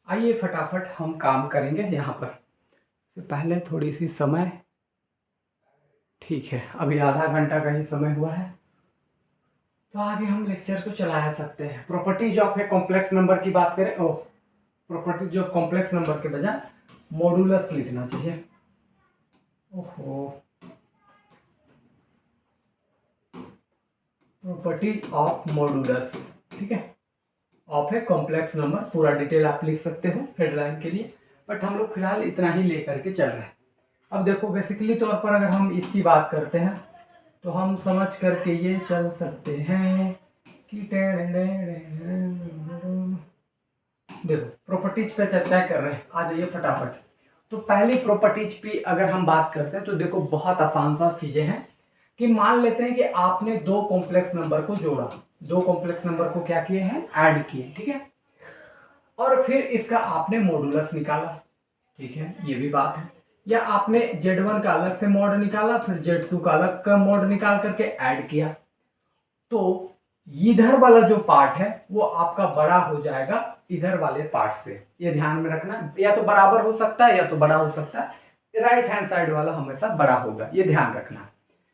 आइए फटाफट हम काम करेंगे यहाँ पर। तो पहले थोड़ी सी समय, ठीक है, अभी आधा घंटा का ही समय हुआ है, तो आगे हम लेक्चर को चला सकते हैं। Properties of a complex number की बात करें, ओह, प्रॉपर्टीज ऑफ कॉम्प्लेक्स नंबर के बजाय मॉडुलस लिखना चाहिए। ओहो, प्रॉपर्टी ऑफ मॉडुलस, ठीक है, ऑफ ए कॉम्प्लेक्स नंबर। पूरा डिटेल आप लिख सकते हो हेडलाइन के लिए, बट हम लोग फिलहाल इतना ही लेकर के चल रहे हैं। अब देखो बेसिकली तौर पर अगर हम इसकी बात करते हैं तो हम समझ करके ये चल सकते हैं कि देखो प्रॉपर्टीज पे चर्चा कर रहे हैं, आ जाइए फटाफट। तो पहली प्रॉपर्टीज पे अगर हम बात करते हैं तो देखो बहुत आसान सा चीजें हैं कि मान लेते हैं कि आपने दो कॉम्प्लेक्स नंबर को जोड़ा, दो कॉम्प्लेक्स नंबर को क्या किए हैं, ऐड किए, ठीक है, और फिर इसका आपने मॉडुलस निकाला, ठीक है, ये भी बात है। या आपने Z1 का अलग से मॉड निकाला, फिर Z2 का अलग का मॉड निकाल करके ऐड किया, तो इधर वाला जो पार्ट है वो आपका बड़ा हो जाएगा इधर वाले पार्ट से। ये ध्यान में रखना, या तो बराबर हो सकता है या तो बड़ा हो सकता है। राइट हैंड साइड वाला हमेशा बड़ा होगा, ये ध्यान रखना।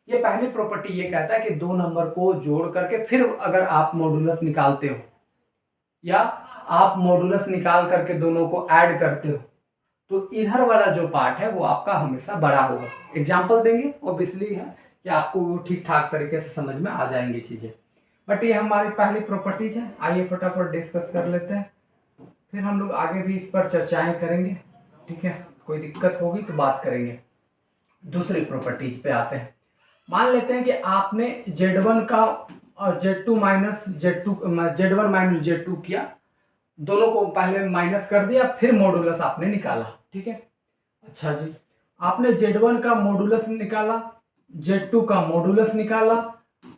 ये पहली प्रॉपर्टी ये कहता है कि दो नंबर को जोड़ करके फिर अगर आप मॉडुलस निकालते हो या आप मॉडुलस निकाल करके दोनों को ऐड करते हो तो इधर वाला जो पार्ट है वो आपका हमेशा बड़ा होगा। एग्जाम्पल देंगे ऑब्वियसली है कि आपको ठीक ठाक तरीके से समझ में आ जाएंगी चीजें, बट ये हमारी पहली प्रॉपर्टीज है। आइए फटाफट डिस्कस कर लेते हैं, फिर हम लोग आगे भी इस पर चर्चाएं करेंगे, ठीक है। कोई दिक्कत होगी तो बात करेंगे। दूसरी प्रॉपर्टीज पे आते हैं। मान लेते हैं कि आपने Z1 का और Z2 minus Z1 minus Z2 किया, दोनों को पहले माइनस कर दिया, फिर मॉडुलस आपने निकाला, ठीक है। अच्छा जी, आपने Z1 का मॉडुलस निकाला, Z2 का मॉडुलस निकाला,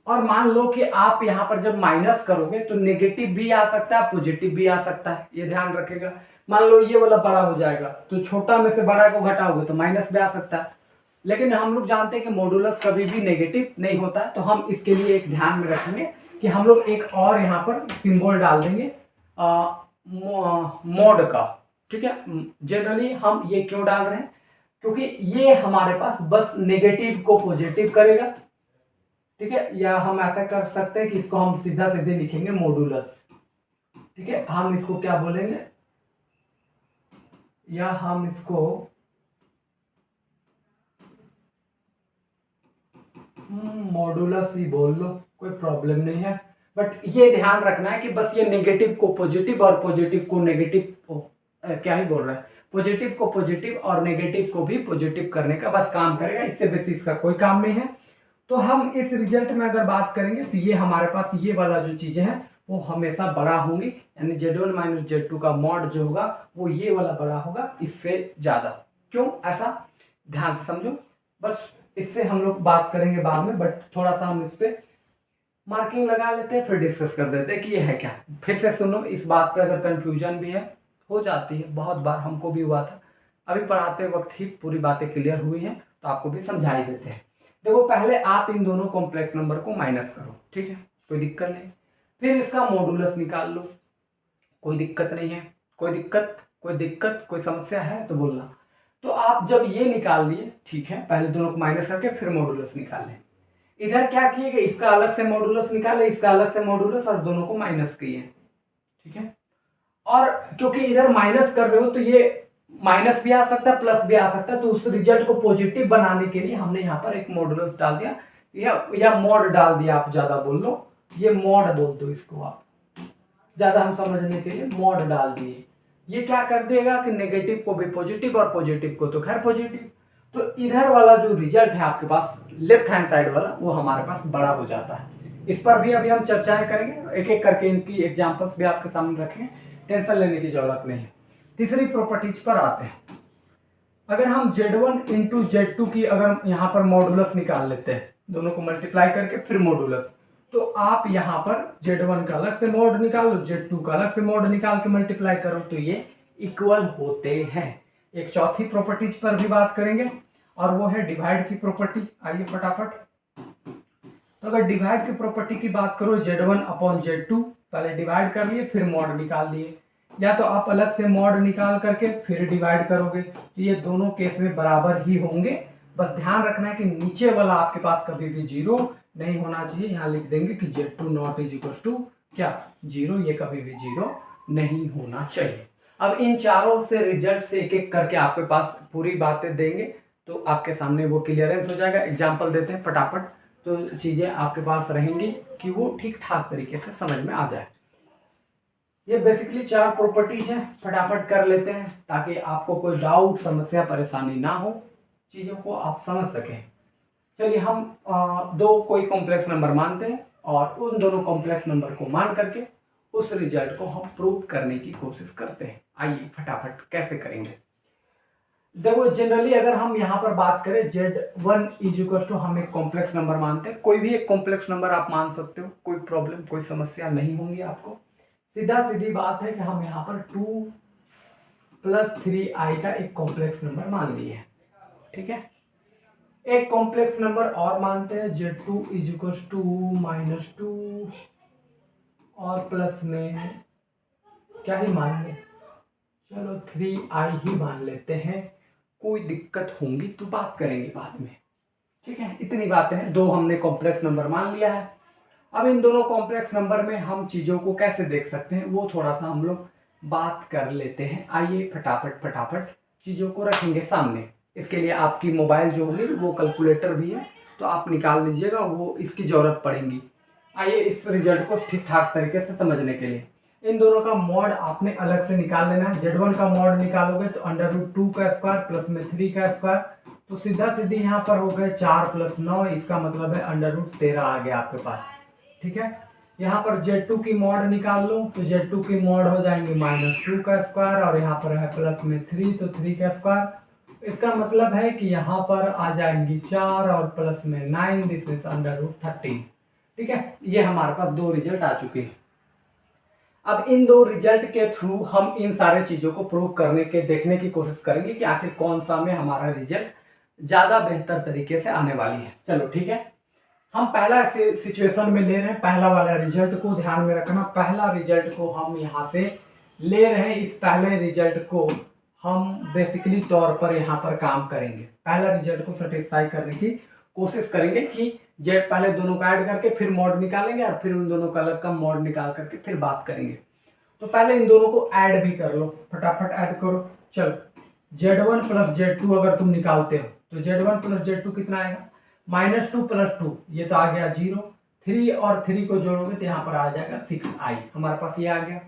और मान लो कि आप यहाँ पर जब माइनस करोगे तो नेगेटिव भी आ सकता है, पॉजिटिव भी आ सकता है, ये ध्यान रखेगा। मान लो ये वाला बड़ा हो जाएगा तो छोटा में से बड़ा को घटाओगे तो माइनस भी आ सकता है, लेकिन हम लोग जानते हैं कि मॉडुलस कभी भी नेगेटिव नहीं होता है। तो हम इसके लिए एक ध्यान में रखेंगे कि हम लोग एक और यहाँ पर सिंबल डाल देंगे मॉड का, ठीक है। जनरली हम ये क्यों डाल रहे हैं, क्योंकि ये हमारे पास बस नेगेटिव को पॉजिटिव करेगा, ठीक है। या हम ऐसा कर सकते हैं कि इसको हम सीधा सीधे लिखेंगे मॉडुलस, ठीक है। हम इसको क्या बोलेंगे, या हम इसको मॉडुलस ही बोल लो, कोई प्रॉब्लम नहीं है। बट ये ध्यान रखना है कि बस ये नेगेटिव को पॉजिटिव और पॉजिटिव को नेगेटिव, क्या ही बोल रहा है, पॉजिटिव को पॉजिटिव और नेगेटिव को भी पॉजिटिव करने का बस काम करेगा, इससे बेसिस इसका कोई काम नहीं है। तो हम इस रिजल्ट में अगर बात करेंगे तो ये हमारे पास ये वाला जो चीजें हैं वो हमेशा बड़ा होंगी, यानी Z1 माइनस Z2 का मॉड जो होगा वो ये वाला बड़ा होगा इससे ज्यादा। क्यों ऐसा, ध्यान से समझो, बस इससे हम लोग बात करेंगे बाद में, बट थोड़ा सा हम इस पे मार्किंग लगा लेते हैं, फिर डिस्कस कर देते हैं कि ये है क्या। फिर से सुनो, इस बात पे अगर कंफ्यूजन भी है, हो जाती है, बहुत बार हमको भी हुआ था, अभी पढ़ाते वक्त ही पूरी बातें क्लियर हुई हैं तो आपको भी समझा ही देते हैं। देखो पहले आप इन दोनों कॉम्प्लेक्स नंबर को माइनस करो, ठीक है, कोई दिक्कत नहीं, फिर इसका मॉडुलस निकाल लो, कोई दिक्कत नहीं है। कोई समस्या है तो बोलना। तो आप जब ये निकाल लिए, ठीक है, पहले दोनों को माइनस करके फिर मॉडुलस निकालें। इधर क्या किए कि इसका अलग से मॉडुलस निकाले, इसका अलग से मॉडुलस, और दोनों को माइनस किए, ठीक है। और क्योंकि इधर माइनस कर रहे हो तो ये माइनस भी आ सकता है प्लस भी आ सकता है, तो उस रिजल्ट को पॉजिटिव बनाने के लिए हमने यहाँ पर एक मॉडुलस डाल दिया, या मॉड डाल दिया, आप ज्यादा बोल लो, ये मॉड बोल दो इसको आप, ज्यादा हम समझने के लिए मॉड डाल दिए, ये क्या कर देगा कि नेगेटिव को भी पॉजिटिव और पॉजिटिव को तो खैर पॉजिटिव। तो इधर वाला जो रिजल्ट है आपके पास लेफ्ट हैंड साइड वाला वो हमारे पास बड़ा हो जाता है। इस पर भी अभी हम चर्चाएं करेंगे, एक एक करके इनकी एग्जांपल्स भी आपके सामने रखेंगे, टेंशन लेने की जरूरत नहीं है। तीसरी प्रॉपर्टीज पर आते हैं। अगर हम Z1 इंटू Z2 की अगर यहाँ पर मॉडुलस निकाल लेते हैं, दोनों को मल्टीप्लाई करके फिर मॉडुलस, तो आप यहाँ पर Z1 का अलग से मॉड निकाल लो, Z2 का अलग से मॉड निकाल के मल्टीप्लाई करो तो ये इक्वल होते हैं। एक चौथी प्रॉपर्टीज पर भी बात करेंगे और वो है डिवाइड की प्रॉपर्टी। आइए फटाफट। तो अगर डिवाइड की प्रॉपर्टी की बात करो, Z1 अपॉन Z2 पहले डिवाइड कर लिए फिर मॉड निकाल लिए, या तो आप अलग से मॉड निकाल करके फिर डिवाइड करोगे, तो ये दोनों केस में बराबर ही होंगे। बस ध्यान रखना है कि नीचे वाला आपके पास कभी भी जीरो नहीं होना चाहिए। यहाँ लिख देंगे कि Z2 not is equal to क्या जीरो, ये कभी भी जीरो नहीं होना चाहिए। अब इन चारों से रिजल्ट से एक एक करके आपके पास पूरी बातें देंगे तो आपके सामने वो क्लियरेंस हो जाएगा। एग्जाम्पल देते हैं फटाफट, तो चीजें आपके पास रहेंगी कि वो ठीक ठाक तरीके से समझ में आ जाए। ये बेसिकली चार प्रॉपर्टीज हैं, फटाफट कर लेते हैं ताकि आपको कोई डाउट समस्या परेशानी ना हो, चीज़ों को आप समझ सकें। चलिए हम दो कोई कॉम्प्लेक्स नंबर मानते हैं और उन दोनों कॉम्प्लेक्स नंबर को मान करके उस रिजल्ट को हम प्रूव करने की कोशिश करते हैं। आइए फटाफट कैसे करेंगे। देखो जनरली अगर हम यहाँ पर बात करें Z1 इज इक्वल टू हम एक कॉम्प्लेक्स नंबर मानते हैं, कोई भी एक कॉम्प्लेक्स नंबर आप मान सकते हो, कोई प्रॉब्लम कोई समस्या नहीं होंगी आपको। सीधा सीधी बात है कि हम यहाँ पर 2 + 3i का एक कॉम्प्लेक्स नंबर मान लिए हैं, ठीक है। एक कॉम्प्लेक्स नंबर और मानते हैं Z2 इज इक्वल टू -2 और प्लस में क्या ही मान ले, चलो 3i ही मान लेते हैं। कोई दिक्कत होंगी तो बात करेंगे बाद में, ठीक है। इतनी बातें हैं, दो हमने कॉम्प्लेक्स नंबर मान लिया है। अब इन दोनों कॉम्प्लेक्स नंबर में हम चीज़ों को कैसे देख सकते हैं वो थोड़ा सा हम लोग बात कर लेते हैं। आइए फटाफट चीज़ों को रखेंगे सामने। इसके लिए आपकी मोबाइल जो होगी वो कैलकुलेटर भी है तो आप निकाल लीजिएगा, वो इसकी ज़रूरत पड़ेगी। आइए इस रिजल्ट को ठीक ठाक तरीके से समझने के लिए इन दोनों का मॉड आपने अलग से निकाल लेना है। Z1 का मॉड निकालोगे तो √2 का स्क्वायर प्लस में 3 का स्क्वायर, तो सीधा सीधी यहाँ पर हो गए 4 + 9, इसका मतलब है √13 आ गया आपके पास, ठीक है। यहाँ पर Z2 की मॉड निकाल लो तो Z2 की मॉड हो जाएंगे -2 का स्क्वायर और यहाँ पर है प्लस में 3 तो 3 का स्क्वायर, इसका मतलब है कि यहाँ पर आ जाएंगी 4 और प्लस में 9, दिस इज √13, ठीक है। ये हमारे पास दो रिजल्ट आ चुके हैं। अब इन दो रिजल्ट के थ्रू हम इन सारे चीजों को प्रूव करने के देखने की कोशिश करेंगे कि आखिर कौन सा में हमारा रिजल्ट ज्यादा बेहतर तरीके से आने वाली है। चलो ठीक है, हम पहला सिचुएशन में ले रहे हैं, पहला वाला रिजल्ट को ध्यान में रखना। पहला रिजल्ट को हम यहाँ से ले रहे हैं, इस पहले रिजल्ट को हम बेसिकली तौर पर यहाँ पर काम करेंगे। पहला रिजल्ट को सेटिस्फाई करने की कोशिश करेंगे कि जेड पहले दोनों का ऐड करके फिर मॉड निकालेंगे और फिर उन दोनों का अलग का मॉड निकाल करके फिर बात करेंगे। तो पहले इन दोनों को ऐड भी कर लो, फटाफट ऐड करो। चलो Z1 + Z2 अगर तुम निकालते हो तो Z1 + Z2 कितना आएगा, -2 + 2, ये तो आ गया 0, 3 और 3 को जोड़ोगे तो यहाँ पर आ जाएगा 6i, हमारे पास ये आ गया।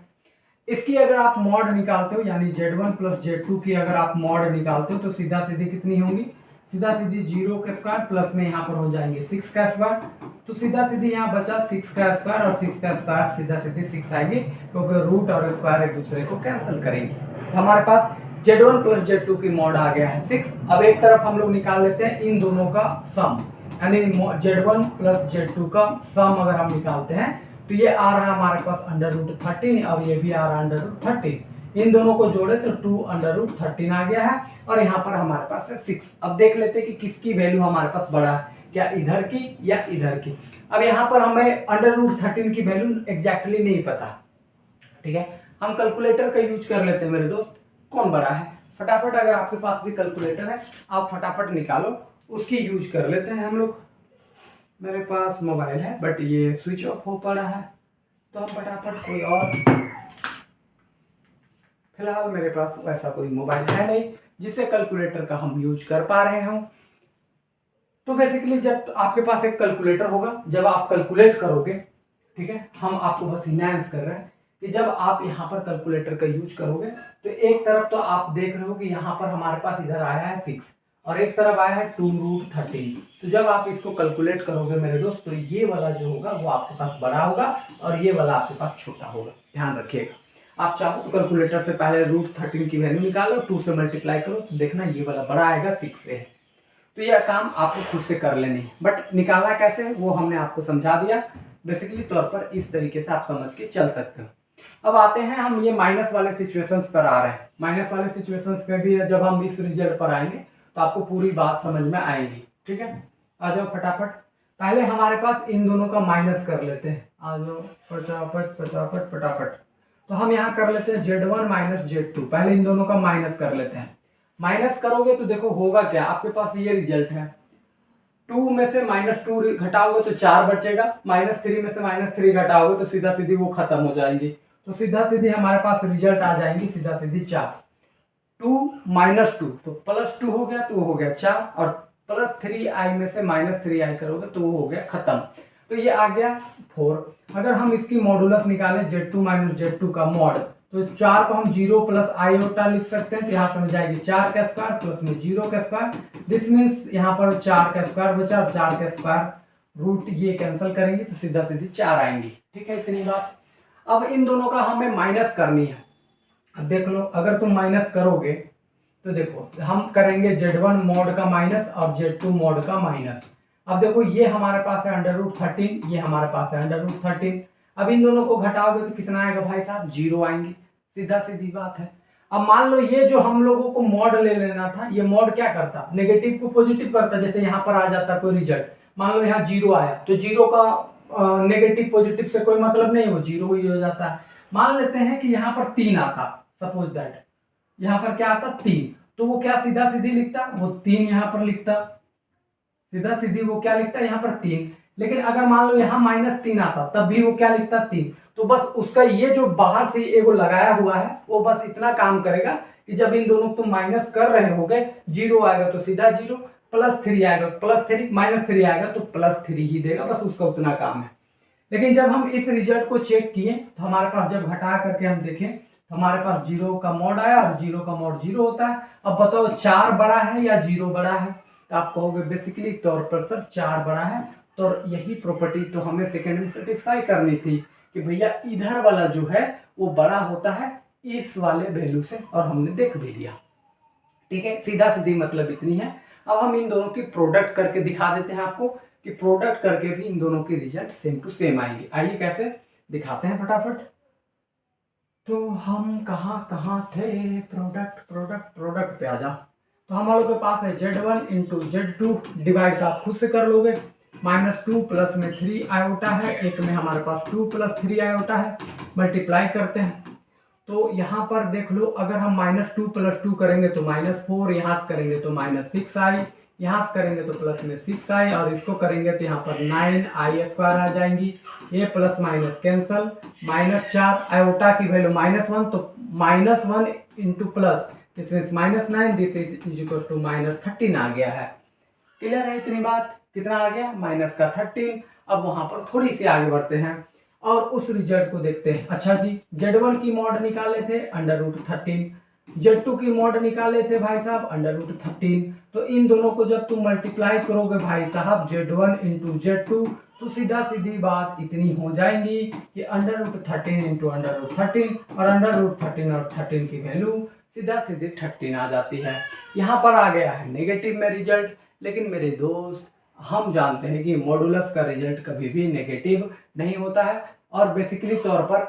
इसकी अगर आप मॉड निकालते हो यानी Z1 + Z2 की अगर आप मॉड निकालते हो तो सीधा सीधी कितनी होंगी, सीधा सीधी 0 का स्क्वायर प्लस में यहाँ पर हो जाएंगे 6 का स्क्वायर, तो सीधा सीधी यहाँ बचा 6 का स्क्वायर और 6 का स्क्वायर सीधा सीधी 6 आएंगे क्योंकि रूट और स्क्वायर एक दूसरे को कैंसिल करेंगे। तो हमारे पास Z1 + Z2 की मॉड आ गया है 6। अब एक तरफ हम लोग निकाल लेते हैं इन दोनों का सम, यानी Z1 + Z2 का सम अगर हम निकालते हैं तो ये आ रहा है हमारे पास √13, अब ये भी आ रहा है √13, इन दोनों को जोड़े तो 2√13 आ गया है और यहाँ पर हमारे पास है 6। अब देख लेते हैं कि किसकी वैल्यू हमारे पास बड़ा है, क्या इधर की या इधर की। अब यहाँ पर हमें √13 की वैल्यू एग्जैक्टली नहीं पता, ठीक है। हम कैलकुलेटर का यूज कर लेते हैं मेरे दोस्त, कौन बड़ा है फटाफट, अगर आपके पास भी कैलकुलेटर है आप फटाफट निकालो, उसकी यूज कर लेते हैं हम लोग। मेरे पास मोबाइल है बट ये स्विच ऑफ हो पड़ा है तो हम फटाफट कोई और, फिलहाल मेरे पास वैसा कोई मोबाइल है नहीं जिससे कैलकुलेटर का हम यूज कर पा रहे हों। तो बेसिकली जब आपके पास एक कैलकुलेटर होगा, जब आप कैलकुलेट करोगे, ठीक है, हम आपको बस इनहांस कर रहे हैं कि जब आप यहाँ पर कैलकुलेटर का यूज करोगे तो एक तरफ तो आप देख रहे हो कि यहाँ पर हमारे पास इधर आया है 6 और एक तरफ आया है 2√13। तो जब आप इसको कैलकुलेट करोगे मेरे दोस्त तो ये वाला जो होगा वो आपके पास बड़ा होगा और ये वाला आपके पास छोटा होगा। ध्यान रखिएगा। आप चाहो तो कैलकुलेटर से पहले √13 की वैल्यू निकालो, 2 से मल्टीप्लाई करो तो देखना ये वाला बड़ा आएगा 6 से है। तो यह काम आपको खुद से कर लेनी है, बट निकालना कैसे है वो हमने आपको समझा दिया। बेसिकली तौर पर इस तरीके से आप समझ के चल सकते हो। अब आते हैं हम ये माइनस वाले सिचुएशंस पर आ रहे हैं। माइनस वाले सिचुएशंस पे भी जब हम इस रिजल्ट पर आएंगे तो आपको पूरी बात समझ में आएगी। ठीक है, आ जाओ फटाफट। पहले हमारे पास इन दोनों का माइनस कर लेते हैं। आ जाओ फटाफट फटाफट फटाफट। तो हम यहाँ कर लेते हैं Z1 माइनस Z2। पहले इन दोनों का माइनस कर लेते हैं। माइनस करोगे तो देखो होगा क्या, आपके पास ये रिजल्ट है। 2 में से -2 घटाओगे तो 4 बचेगा, -3 में से -3 घटाओगे तो सीधा सीधी वो खत्म हो जाएंगी। तो सीधा सीधी हमारे पास रिजल्ट आ जाएंगी सीधा सीधी 4। 2 -2 तो +2 हो गया तो वो हो गया 4 और +3i में से -3i करोगे तो वो हो गया खत्म। तो ये आ गया 4। अगर हम इसकी मॉडुलस निकालें Z2 माइनस Z2 का मॉड तो 4 को हम 0 प्लस आयोटा लिख सकते हैं। तो यहाँ समझ जाएगी 4 का स्क्वायर प्लस में 0 का स्क्वायर। दिस मीन्स यहाँ पर 4 का स्क्वायर बचा और 4 का स्क्वायर रूट ये कैंसिल करेंगे तो सीधा सीधी 4 आएंगी। ठीक है, इतनी बात। अब इन दोनों का हमें माइनस करनी है। अब देख लो, अगर तुम माइनस करोगे तो देखो हम करेंगे Z1 मॉड का माइनस और Z2 मॉड का माइनस। अब देखो ये हमारे पास है √13, ये हमारे पास है √13। अब इन दोनों को घटाओगे तो कितना आएगा भाई साहब, 0 आएंगे। सीधा सीधी बात है। अब मान लो ये जो हम लोगों को मॉड ले लेना था, ये मॉड क्या करता, नेगेटिव को पॉजिटिव करता। जैसे यहाँ पर आ जाता कोई रिजल्ट, मान लो यहाँ 0 आया तो 0 का नेगेटिव पॉजिटिव से कोई मतलब नहीं, वो 0 ही हो जाता है। मान लेते हैं कि यहाँ पर 3 आता, सपोज दैट यहाँ पर क्या आता 3, तो वो क्या सीधा सीधी लिखता, वो 3 यहाँ पर लिखता। सीधा सीधी वो क्या लिखता है यहाँ पर 3। लेकिन अगर मान लो यहाँ -3 आता तब भी वो क्या लिखता 3। तो बस उसका ये जो बाहर से एगो लगाया हुआ है वो बस इतना काम करेगा कि जब इन दोनों तुम माइनस कर रहे होगे 0 आएगा तो सीधा 0, +3 आएगा +3, -3 आएगा तो +3 ही देगा। बस उसका उतना काम है। लेकिन जब हम इस रिजल्ट को चेक किए तो हमारे पास जब घटा करके हम देखें तो हमारे पास 0 का मॉड आया और 0 का मॉड 0 होता है। अब बताओ 4 बड़ा है या 0 बड़ा है, तो आप कहोगे बेसिकली तौर पर सर 4 बड़ा है। तो यही प्रॉपर्टी तो हमें सेकंड में सेटिस्फाई करनी थी कि भैया इधर वाला जो है वो बड़ा होता है इस वाले वैल्यू से, और हमने देख भी लिया। ठीक है, सीधा सीधी मतलब इतनी है। अब हम इन दोनों की प्रोडक्ट करके दिखा देते हैं आपको कि प्रोडक्ट करके भी इन दोनों के रिजल्ट सेम टू सेम आएंगे। आइए कैसे दिखाते हैं फटाफट। तो हम कहाँ थे, प्रोडक्ट प्रोडक्ट प्रोडक्ट पे आ जा। तो हम लोग के पास है Z1 इंटू Z2 डिवाइड का आप खुद से कर लोगे। -2 प्लस में 3 आयोटा है, एक में हमारे पास 2 + 3 आयोटा है, मल्टीप्लाई करते हैं। तो यहाँ पर देख लो, अगर हम -2 + 2 करेंगे तो -4, यहाँ से करेंगे तो -6i, यहाँ से करेंगे तो प्लस में 6i और इसको करेंगे तो यहाँ पर 9i² आ जाएंगी। ये प्लस माइनस कैंसल, -4 आयोटा की वैल्यू -1 तो -1 into plus this is -9, this is equal to -13 आ गया है। क्लियर है इतनी बात। कितना आ गया, -13। अब वहां पर थोड़ी सी आगे बढ़ते हैं और उस रिजल्ट को देखते हैं। अच्छा जी, Z1 की मॉड निकाले थे √13, Z2 की मॉड निकाले थे भाई साहब √13। तो इन दोनों को जब तुम मल्टीप्लाई करोगे भाई साहब Z1 इंटू Z2 तो सीधा सीधी बात इतनी हो जाएंगी कि √13 इंटू √13 और √13 और 13 की वैल्यू सीधा सीधी 13 आ जाती है। यहाँ पर आ गया है नेगेटिव में रिजल्ट। लेकिन मेरे दोस्त, हम जानते हैं कि मॉडुलस का रिजल्ट कभी भी नेगेटिव नहीं होता है और बेसिकली तौर पर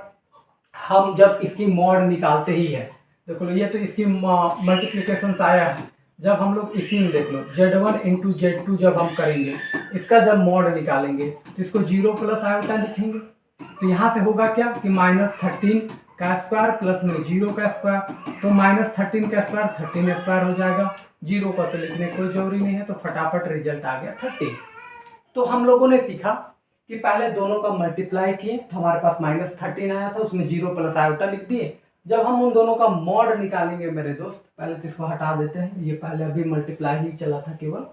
हम जब इसकी मॉड निकालते ही है, देखो ये तो इसकी मल्टीप्लिकेशन आया है। जब हम लोग इसी में देख लो Z1 इंटू Z2 जब हम करेंगे, इसका जब मॉड निकालेंगे तो इसको 0 प्लस आयोटा लिखेंगे। तो यहाँ से होगा क्या कि -13 का स्क्वायर प्लस में 0 का स्क्वायर, तो -13 का स्क्वायर 13 स्क्वायर हो जाएगा। 0 का तो लिखने कोई जरूरी नहीं है, तो फटाफट रिजल्ट आ गया 13। तो हम लोगों ने सीखा कि पहले दोनों का मल्टीप्लाई किए तो हमारे पास -13 आया था, उसमें 0 प्लस आयोटा लिख दिए। जब हम उन दोनों का मॉड निकालेंगे मेरे दोस्त, पहले तो इसको हटा देते हैं, ये पहले अभी मल्टीप्लाई ही चला था केवल,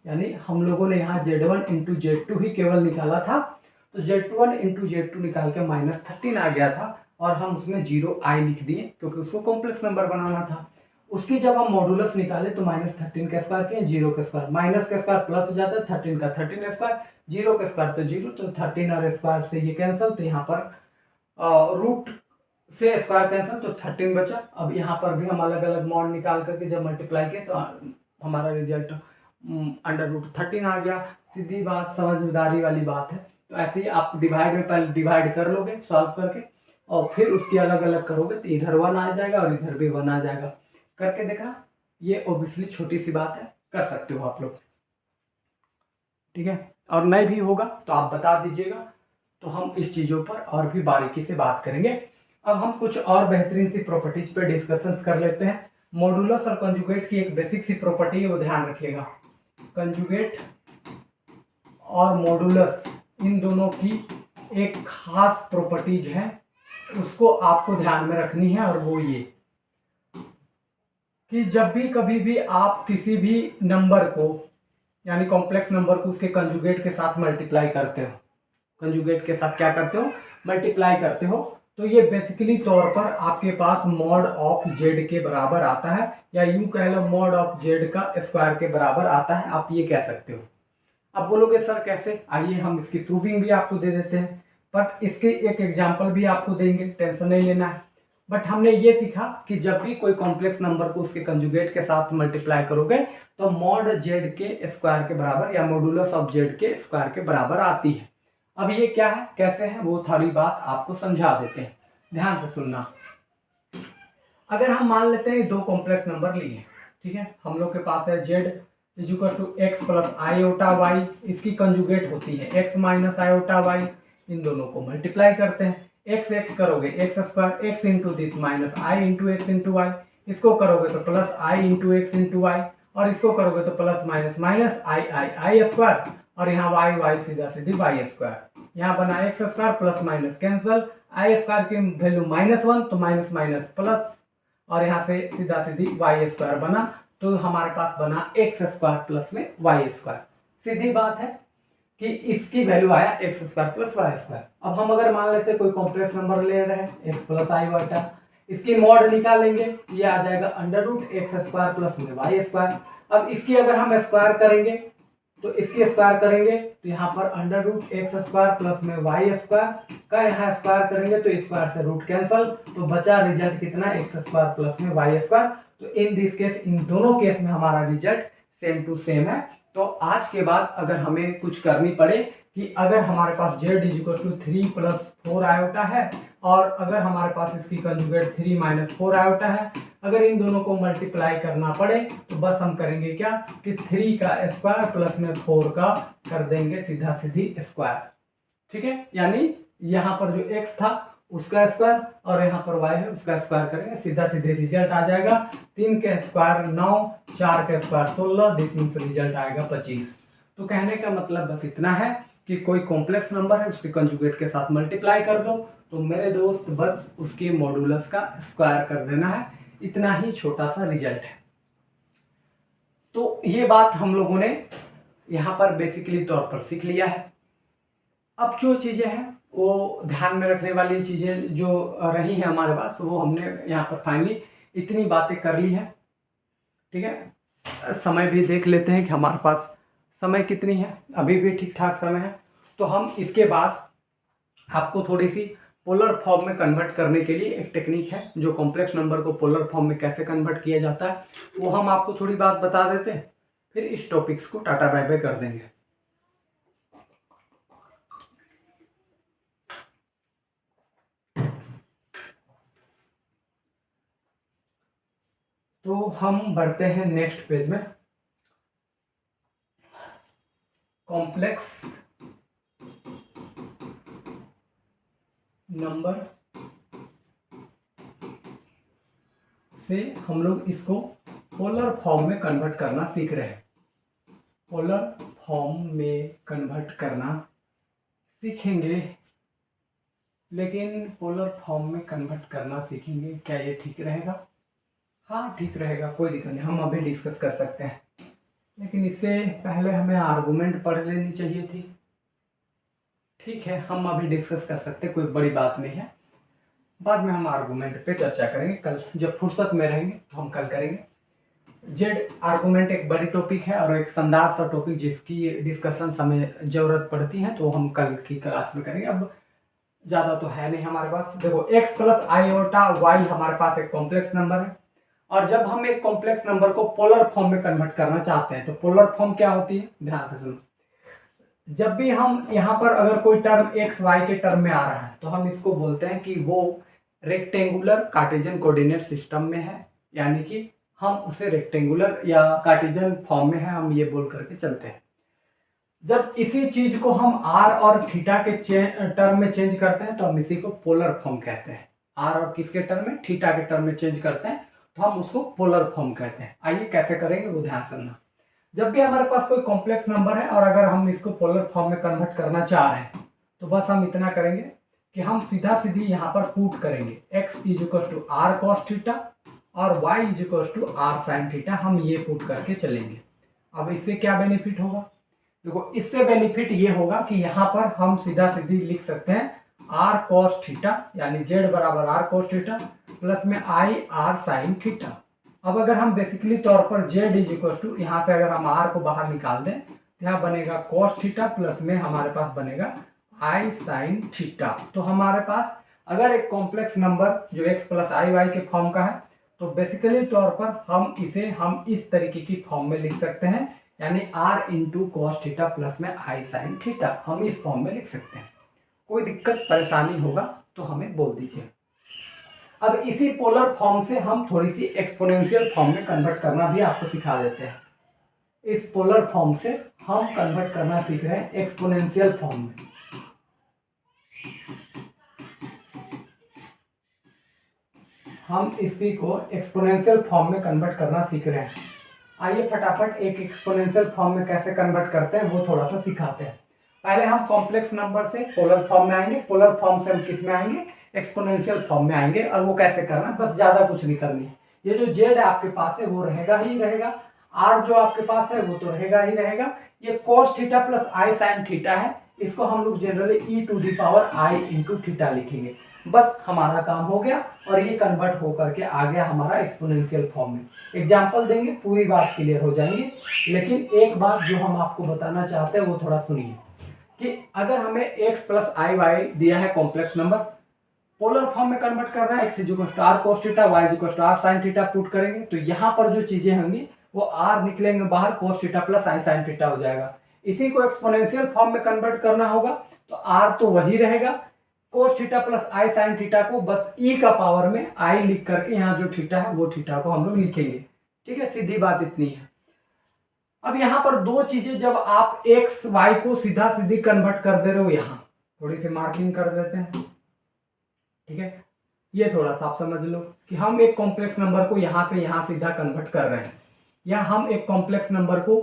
यानी हम लोगों ने यहाँ Z1 इंटू Z2 ही केवल निकाला था। तो Z1 इंटू Z2 निकाल के -13 आ गया था और हम उसमें 0i लिख दिए क्योंकि उसको कॉम्प्लेक्स नंबर बनाना था। उसकी जब हम मॉडुलस निकाले तो -13 का स्क्वायर किया, 0 का स्क्वायर, माइनस का स्क्वायर प्लस हो जाता है, 13 का 13 स्क्वायर, 0 का स्क्वायर तो 0, तो 13 और स्क्वायर से ये कैंसिल, तो यहाँ पर रूट से स्क्वायर कैंसिल, तो 13 बचा। अब यहाँ पर भी हम अलग अलग मॉड निकाल करके जब मल्टीप्लाई किए तो हमारा रिजल्ट √13 आ गया। सीधी बात, समझदारी वाली बात है। तो ऐसे ही आप डिवाइड में पहले डिवाइड कर लोगे सॉल्व करके, और फिर उसकी अलग अलग करोगे तो इधर 1 आ जाएगा और इधर भी 1 आ जाएगा। करके देखना, ये ऑब्वियसली छोटी सी बात है, कर सकते हो आप लोग, ठीक है। और नहीं भी होगा तो आप बता दीजिएगा, तो हम इस चीज़ों पर और भी बारीकी से बात करेंगे। अब हम कुछ और बेहतरीन सी प्रॉपर्टीज पे डिस्कशंस कर लेते हैं। मॉडुलस और कंजुगेट की एक बेसिक सी प्रॉपर्टी है, वो ध्यान रखिएगा। कंजुगेट और मॉडुलस, इन दोनों की एक खास प्रॉपर्टीज है, उसको आपको ध्यान में रखनी है। और वो ये कि जब भी कभी भी आप किसी भी नंबर को, यानी कॉम्प्लेक्स नंबर को, उसके कंजुगेट के साथ मल्टीप्लाई करते हो, कंजुगेट के साथ क्या करते हो, मल्टीप्लाई करते हो, तो ये बेसिकली तौर पर आपके पास मॉड ऑफ जेड के बराबर आता है, या यूं कह लो मॉड ऑफ जेड का स्क्वायर के बराबर आता है, आप ये कह सकते हो। अब बोलोगे सर कैसे, आइए हम इसकी प्रूविंग भी आपको दे देते हैं, बट इसके एक एग्जाम्पल भी आपको देंगे, टेंशन नहीं लेना है। बट हमने ये सीखा कि जब भी कोई कॉम्प्लेक्स नंबर को उसके कंजुगेट के साथ मल्टीप्लाई करोगे तो मॉड जेड के स्क्वायर के बराबर या मॉडुलस ऑफ जेड के स्क्वायर के बराबर आती है। अब ये क्या है, कैसे है, वो थोड़ी बात आपको समझा देते हैं, ध्यान से सुनना। अगर हम मान लेते हैं दो कॉम्प्लेक्स नंबर लिए, ठीक है, हम लोग के पास है z equal to x plus iota y, इसकी कंजुगेट होती है x माइनस आयोटा वाई, इन दोनों को मल्टीप्लाई करते हैं, x x करोगे x square, x into this minus i into x into y, इसको करोगे तो plus i into x into y, और इसको करोगे तो plus minus minus i i i square, और यहाँ वाई वाई सीधा सीधी वाई स्क्वायर, यहाँ बना x square plus minus cancel, I square की वैल्यू -1 तो माइनस माइनस प्लस, और यहाँ से सीधा सीधी वाई स्क्वायर बना, तो हमारे पास बना एक्स स्क्वायर प्लस में वाई स्क्वायर। सीधी बात है कि इसकी वैल्यू आया x square plus y square. अब हम अगर मान लेते कोई कॉम्प्लेक्स नंबर ले रहे हैं एक्स प्लस आई वाटा, इसकी मॉड निकालेंगे, ये आ जाएगा √x स्क्वायर प्लस में वाई स्क्वायर। अब इसकी अगर हम स्क्वायर करेंगे तो इसकी स्क्वायर करेंगे तो यहाँ पर √x स्क्वायर प्लस में वाई स्क्वायर का यहाँ स्क्वायर करेंगे तो स्क्वायर से रूट कैंसल, तो बचा रिजल्ट कितना, एक्स स्क्वायर प्लस में वाई स्क्वायर। तो इन दिस केस, इन दोनों केस में हमारा रिजल्ट सेम टू सेम है। तो आज के बाद अगर हमें कुछ करनी पड़े कि अगर हमारे पास z equal to 3 plus 4 iota है, और अगर हमारे पास इसकी कंजुगेट 3 माइनस 4 आयोटा है, अगर इन दोनों को मल्टीप्लाई करना पड़े तो बस हम करेंगे क्या कि 3 का स्क्वायर प्लस में 4 का कर देंगे सीधा सीधी स्क्वायर, ठीक है। यानी यहाँ पर जो x था उसका स्क्वायर और यहाँ पर y है उसका स्क्वायर करेंगे, सीधा सीधे रिजल्ट आ जाएगा 3 का स्क्वायर 9, 4 का स्क्वायर 16, दिस मींस रिजल्ट आएगा 25। तो कहने का मतलब बस इतना है कि कोई कॉम्प्लेक्स नंबर है उसके कंजुगेट के साथ मल्टीप्लाई कर दो, तो मेरे दोस्त बस उसके मॉडुलस का स्क्वायर कर देना है, इतना ही छोटा सा रिजल्ट है। तो ये बात हम लोगों ने यहाँ पर बेसिकली तौर पर सीख लिया है। अब जो चीज़ें हैं वो ध्यान में रखने वाली चीज़ें जो रही हैं हमारे पास, वो हमने यहाँ पर फाइनली इतनी बातें कर ली हैं, ठीक है। समय भी देख लेते हैं कि हमारे पास समय कितनी है, अभी भी ठीक ठाक समय है। तो हम इसके बाद आपको थोड़ी सी पोलर फॉर्म में कन्वर्ट करने के लिए एक टेक्निक है, जो कॉम्प्लेक्स नंबर को पोलर फॉर्म में कैसे कन्वर्ट किया जाता है वो हम आपको थोड़ी बात बता देते हैं, फिर इस टॉपिक्स को टाटा बाय बाय कर देंगे। तो हम बढ़ते हैं नेक्स्ट पेज में। कॉम्प्लेक्स नंबर से हम लोग इसको पोलर फॉर्म में कन्वर्ट करना सीख रहे हैं। पोलर फॉर्म में कन्वर्ट करना सीखेंगे, लेकिन पोलर फॉर्म में कन्वर्ट करना सीखेंगे, क्या ये ठीक रहेगा? हाँ ठीक रहेगा, कोई दिक्कत नहीं, हम अभी डिस्कस कर सकते हैं, लेकिन इससे पहले हमें आर्गुमेंट पढ़ लेनी चाहिए थी। ठीक है, हम अभी डिस्कस कर सकते हैं, कोई बड़ी बात नहीं है। बाद में हम आर्गूमेंट पे चर्चा करेंगे, कल जब फुर्सत में रहेंगे तो हम कल करेंगे। जेड आर्गूमेंट एक बड़ी टॉपिक है और एक शानदार सा टॉपिक जिसकी डिस्कशन हमें जरूरत पड़ती है, तो हम कल की क्लास में करेंगे। अब ज़्यादा तो है नहीं हमारे पास। देखो x प्लस आईओटा वाई हमारे पास एक कॉम्प्लेक्स नंबर है, और जब हम एक कॉम्प्लेक्स नंबर को पोलर फॉर्म में कन्वर्ट करना चाहते हैं तो पोलर फॉर्म क्या होती है, ध्यान से सुनो। जब भी हम यहाँ पर अगर कोई टर्म एक्स वाई के टर्म में आ रहा है तो हम इसको बोलते हैं कि वो रेक्टेंगुलर कार्टेशियन कोऑर्डिनेट सिस्टम में है, यानी कि हम उसे रेक्टेंगुलर या कार्टेशियन फॉर्म में है, हम ये बोल करके चलते हैं। जब इसी चीज को हम आर और थीटा के टर्म में चेंज करते हैं तो हम इसी को पोलर फॉर्म कहते हैं। आर और किसके टर्म में, थीटा के टर्म में चेंज करते हैं तो हम उसको पोलर फॉर्म कहते हैं। आइए कैसे करेंगे वो ध्यान सुनना। जब भी हमारे पास कोई कॉम्प्लेक्स नंबर है और अगर हम इसको पोलर फॉर्म में कन्वर्ट करना चाह रहे हैं तो बस हम इतना करेंगे कि हम सीधा सीधी यहाँ पर पुट करेंगे x is equal to r cos theta और y is equal to r sine theta, हम ये पुट करके चलेंगे। अब इससे क्या बेनिफिट होगा, देखो इससे बेनिफिट ये होगा कि यहाँ पर हम सीधा सीधी लिख सकते हैं आर कॉस थीटा, यानी z बराबर आर कॉस थीटा प्लस में आई आर साइन थीटा। अब अगर हम बेसिकली तौर पर z इज इक्वल टू, यहाँ से अगर हम r को बाहर निकाल दें तो यहाँ बनेगा कॉस थीटा प्लस में हमारे पास बनेगा आई साइन थीटा। तो हमारे पास अगर एक कॉम्प्लेक्स नंबर जो x प्लस आई वाई के फॉर्म का है तो बेसिकली तौर पर हम इसे हम इस तरीके की फॉर्म में लिख सकते हैं, यानी r into cos theta plus में आई साइन थीटा, हम इस फॉर्म में लिख सकते हैं। कोई दिक्कत परेशानी होगा तो हमें बोल दीजिए। अब इसी पोलर फॉर्म से हम थोड़ी सी एक्सपोनेंशियल फॉर्म में कन्वर्ट करना भी आपको सिखा देते हैं। इस पोलर फॉर्म से हम कन्वर्ट करना सीख रहे हैं एक्सपोनेंशियल फॉर्म में। हम इसी को एक्सपोनेंशियल फॉर्म में कन्वर्ट करना सीख रहे हैं। आइए फटाफट एक एक्सपोनेंशियल फॉर्म में कैसे कन्वर्ट करते हैं वो थोड़ा सा सिखाते हैं। पहले हम कॉम्प्लेक्स नंबर से पोलर फॉर्म में आएंगे, पोलर फॉर्म से हम किस में आएंगे, एक्सपोनेंशियल फॉर्म में आएंगे। और वो कैसे करना, बस ज़्यादा कुछ नहीं करनी है। ये जो जेड आपके पास है वो रहेगा ही रहेगा, आर जो आपके पास है वो तो रहेगा ही रहेगा। ये cos theta plus i sine theta है, इसको हम लोग generally e to the power i into theta लिखेंगे। बस हमारा काम हो गया और ये कन्वर्ट होकर के आ गया हमारा एक्सपोनेंशियल फॉर्म में। एग्जाम्पल देंगे, पूरी बात क्लियर हो जाएंगी। लेकिन एक बात जो हम आपको बताना चाहते हैं वो थोड़ा सुनिए कि अगर हमें x प्लस आई वाई दिया है कॉम्प्लेक्स नंबर, पोलर फॉर्म में कन्वर्ट करना है, x is equal to r cos theta, y is equal to r sine theta put करेंगे तो यहाँ पर जो चीजें होंगी वो r निकलेंगे बाहर, cos theta plus i sine theta हो जाएगा। इसी को एक्सपोनेंशियल फॉर्म में कन्वर्ट करना होगा तो r तो वही रहेगा, cos theta plus i sine theta को बस e का पावर में i लिख करके यहाँ जो थीटा है वो थीटा को हम लोग लिखेंगे। ठीक है, सीधी बात इतनी है। अब यहाँ पर दो चीजें, जब आप x y को सीधा सीधी कन्वर्ट कर दे रहे हो, यहाँ थोड़ी सी मार्किंग कर देते हैं। ठीक है, ये थोड़ा सा आप समझ लो कि हम एक कॉम्प्लेक्स नंबर को यहाँ से यहाँ सीधा कन्वर्ट कर रहे हैं, या हम एक कॉम्प्लेक्स नंबर को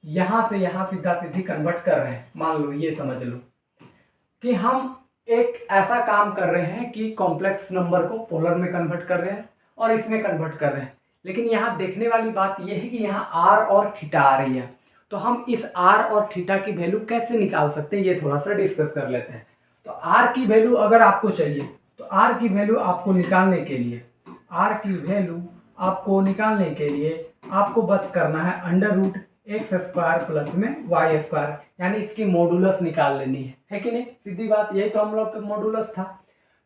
यहाँ से यहाँ सीधा सीधी कन्वर्ट कर रहे हैं। मान लो, ये समझ लो कि हम एक ऐसा काम कर रहे हैं कि कॉम्प्लेक्स नंबर को पोलर में कन्वर्ट कर रहे हैं और इसमें कन्वर्ट कर रहे हैं। लेकिन यहाँ देखने वाली बात यह है कि यहाँ r और थीटा आ रही है, तो हम इस r और थीटा की वैल्यू कैसे निकाल सकते हैं ये थोड़ा सा डिस्कस कर लेते हैं। तो r की वैल्यू अगर आपको चाहिए तो r की वैल्यू आपको निकालने के लिए आपको बस करना है under root x square plus में वाई स्क्वायर, यानी इसकी मॉडुलस निकाल लेनी है कि नहीं। सीधी बात, यही तो हम लोग का मॉडुलस था।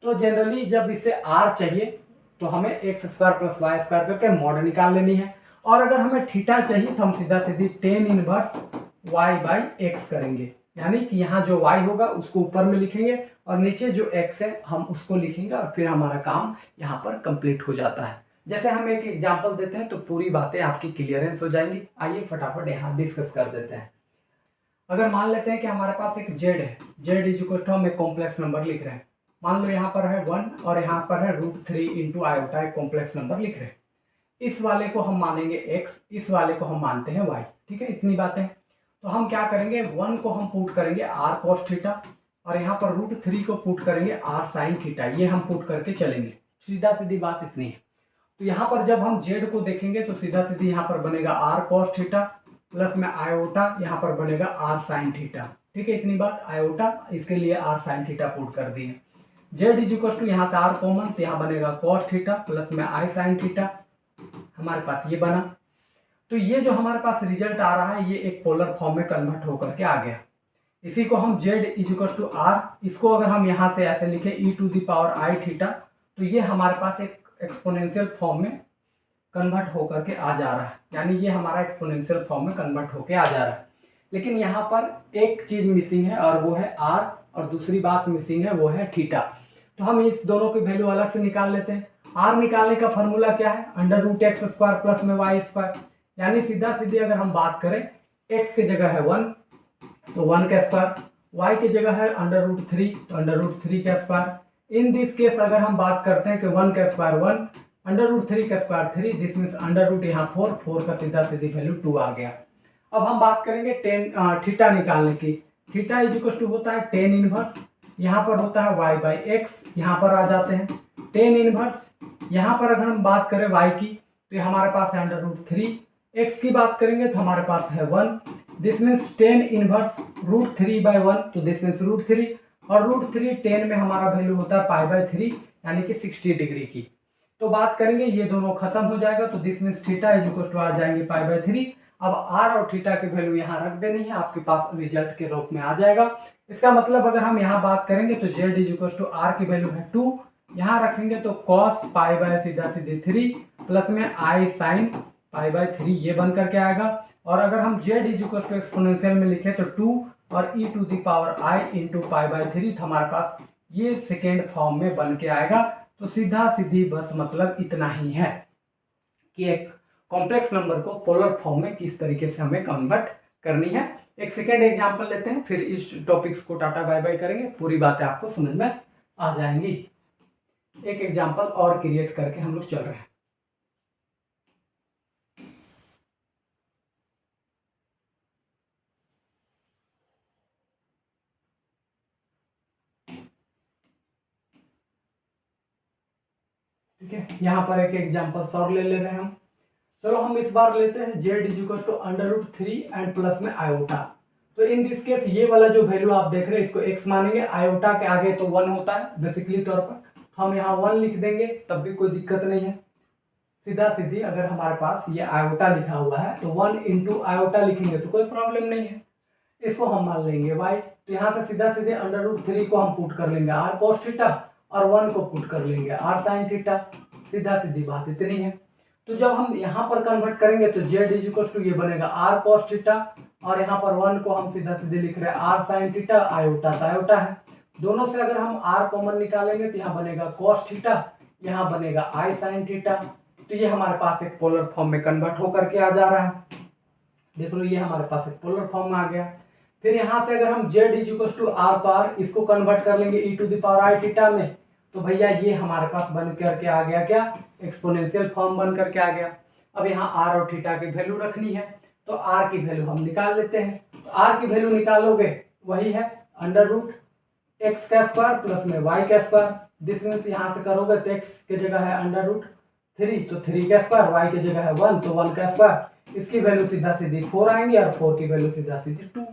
तो जनरली जब इसे r चाहिए तो हमें x square plus y square करके मॉड निकाल लेनी है, और अगर हमें थीटा चाहिए तो हम सीधा सीधी tan inverse y by x करेंगे, यानी कि यहाँ जो y होगा उसको ऊपर में लिखेंगे और नीचे जो x है हम उसको लिखेंगे और फिर हमारा काम यहाँ पर कंप्लीट हो जाता है। जैसे हम एक एग्जांपल देते हैं तो पूरी बातें आपकी क्लियरेंस हो जाएंगी। आइए फटाफट यहाँ डिस्कस कर देते हैं। अगर मान लेते हैं कि हमारे पास एक z है, z इज इक्वल टू हम एक कॉम्प्लेक्स नंबर लिख रहे हैं। मान लो यहाँ पर है 1 और यहाँ पर है √3 इंटू आयोटा, एक कॉम्प्लेक्स नंबर लिख रहे हैं। इस वाले को हम मानेंगे x, इस वाले को हम मानते हैं y। ठीक है, इतनी बातें। तो हम क्या करेंगे, 1 को हम पुट करेंगे r cos थीटा और यहाँ पर √3 को पुट करेंगे r sin थीटा, ये हम पुट करके चलेंगे। सीधा सीधी बात इतनी है। तो यहाँ पर जब हम z को देखेंगे तो सीधा सीधी यहाँ पर बनेगा r cos थीटा प्लस में आयोटा, यहाँ पर बनेगा r sin थीटा। ठीक है, इतनी बात। आयोटा इसके लिए r sin थीटा पुट कर दिए। जेड इज इक्वल टू यहाँ से आर कॉमन, तो यहाँ बनेगा कॉस थीटा प्लस में आई साइन थीटा, हमारे पास ये बना। तो ये जो हमारे पास रिजल्ट आ रहा है ये एक पोलर फॉर्म में कन्वर्ट होकर के आ गया। इसी को हम z is equal to r, इसको अगर हम यहाँ से ऐसे लिखें e to the power i theta, तो ये हमारे पास एक एक्सपोनेंशियल फॉर्म में कन्वर्ट होकर के आ जा रहा है, यानी ये हमारा एक्सपोनेंशियल फॉर्म में कन्वर्ट होकर आ जा रहा है। लेकिन यहाँ पर एक चीज मिसिंग है और वो है आर, और दूसरी बात मिसिंग है वो है थीटा। तो हम इस दोनों की वैल्यू अलग से निकाल लेते हैं। आर निकालने का फॉर्मूला क्या है, under root x square plus में वाई स्क्वायर, यानी सीधा सीधी अगर हम बात करें एक्स की जगह है 1 तो 1 का स्क्वायर, वाई की जगह है अंडर रूट 3 तो अंडर रूट 3 का स्क्वायर। इन दिस केस अगर हम बात करते हैं कि 1 का स्क्वायर 1, अंडर रूट 3 का square 3, this means under root यहाँ 4 का सीधा सीधी वैल्यू 2 आ गया। अब हम बात करेंगे थीटा निकालने की। थीटा इज इक्वल टू होता है टेन इनवर्स, यहाँ पर होता है वाई बाई एक्स, यहाँ पर आ जाते हैं टेन इनवर्स। यहाँ पर अगर हम बात करें वाई की तो ये हमारे पास है अंडर रूट 3, एक्स की बात करेंगे तो हमारे पास है 1, this means tan inverse root 3 by 1, तो दिस मीन्स रूट 3, और रूट 3 10 में हमारा वैल्यू होता है पाई बाई 3 यानी कि 60 डिग्री की। तो बात करेंगे ये दोनों खत्म हो जाएगा, तो this means theta is equal to आ जाएंगे पाई बाई 3। अब आर और थीटा की वैल्यू यहाँ रख देनी है, आपके पास रिजल्ट के रूप में आ जाएगा। इसका मतलब अगर हम यहाँ बात करेंगे तो z is equal to r की वैल्यू है 2, यहाँ रखेंगे तो कॉस पाई बाय सीधा सीधे 3 प्लस में आई साइन पाई बाय 3 ये बन करके आएगा। और अगर हम z is equal to exponential में लिखे तो 2 और e to the power i into pi by 3, तो हमारे पास ये सेकेंड फॉर्म में बन के आएगा। तो सीधा सीधी बस मतलब इतना ही है कि एक कॉम्प्लेक्स नंबर को पोलर फॉर्म में किस तरीके से हमें कन्वर्ट करनी है। एक सेकेंड एग्जांपल लेते हैं, फिर इस टॉपिक्स को टाटा बाय बाय करेंगे, पूरी बातें आपको समझ में आ जाएंगी। एक एग्जांपल और क्रिएट करके हम लोग चल रहे हैं। ठीक है, यहाँ पर एक एग्जांपल और ले रहे हैं हम। चलो हम इस बार लेते हैं z is equal to under root 3 and plus में आयोटा। तो इन दिस केस ये वाला जो वैल्यू आप देख रहे हैं इसको x मानेंगे, आयोटा के आगे तो 1 होता है बेसिकली तौर पर, तो हम यहाँ 1 लिख देंगे तब भी कोई दिक्कत नहीं है। सीधा सीधी अगर हमारे पास ये आयोटा लिखा हुआ है तो 1 इंटू आयोटा लिखेंगे तो कोई प्रॉब्लम नहीं है। इसको हम मान लेंगे y, तो यहाँ से सीधा सीधे अंडर रूट 3 को हम पुट कर लेंगे r cos थीटा और 1 को पुट कर लेंगे r sin थीटा। सीधा सीधी बात इतनी है। तो जब हम यहाँ पर कन्वर्ट करेंगे तो z इज इक्वल टू ये बनेगा r cos थीटा, और यहाँ पर 1 को हम सीधा सीधे लिख रहे हैं r sin थीटा, आयोटा है। दोनों से अगर हम r कॉमन निकालेंगे तो यहाँ बनेगा cos थीटा, यहाँ बनेगा i sin थीटा। तो ये हमारे पास एक पोलर फॉर्म में कन्वर्ट होकर के आ जा रहा है। देख लो ये हमारे पास एक पोलर फॉर्म में आ गया। फिर यहाँ से अगर हम z is equal to r तो r इसको कन्वर्ट कर लेंगे e to the power i theta में, तो भैया ये हमारे पास बन करके आ गया क्या, एक्सपोनेंशियल फॉर्म बन करके आ गया। अब यहाँ r और थीटा की वैल्यू रखनी है, तो r की वैल्यू हम निकाल लेते हैं। तो r की वैल्यू निकालोगे वही है अंडर रूट एक्स का स्क्वायर प्लस में y का स्क्वायर, दिस मीन्स यहाँ से करोगे तो x की जगह है अंडर रूट 3 तो 3 का स्क्वायर, y की जगह है 1 तो 1 का स्क्वायर, इसकी वैल्यू सीधा सीधी 4 आएंगी और 4 की वैल्यू सीधा सीधी 2।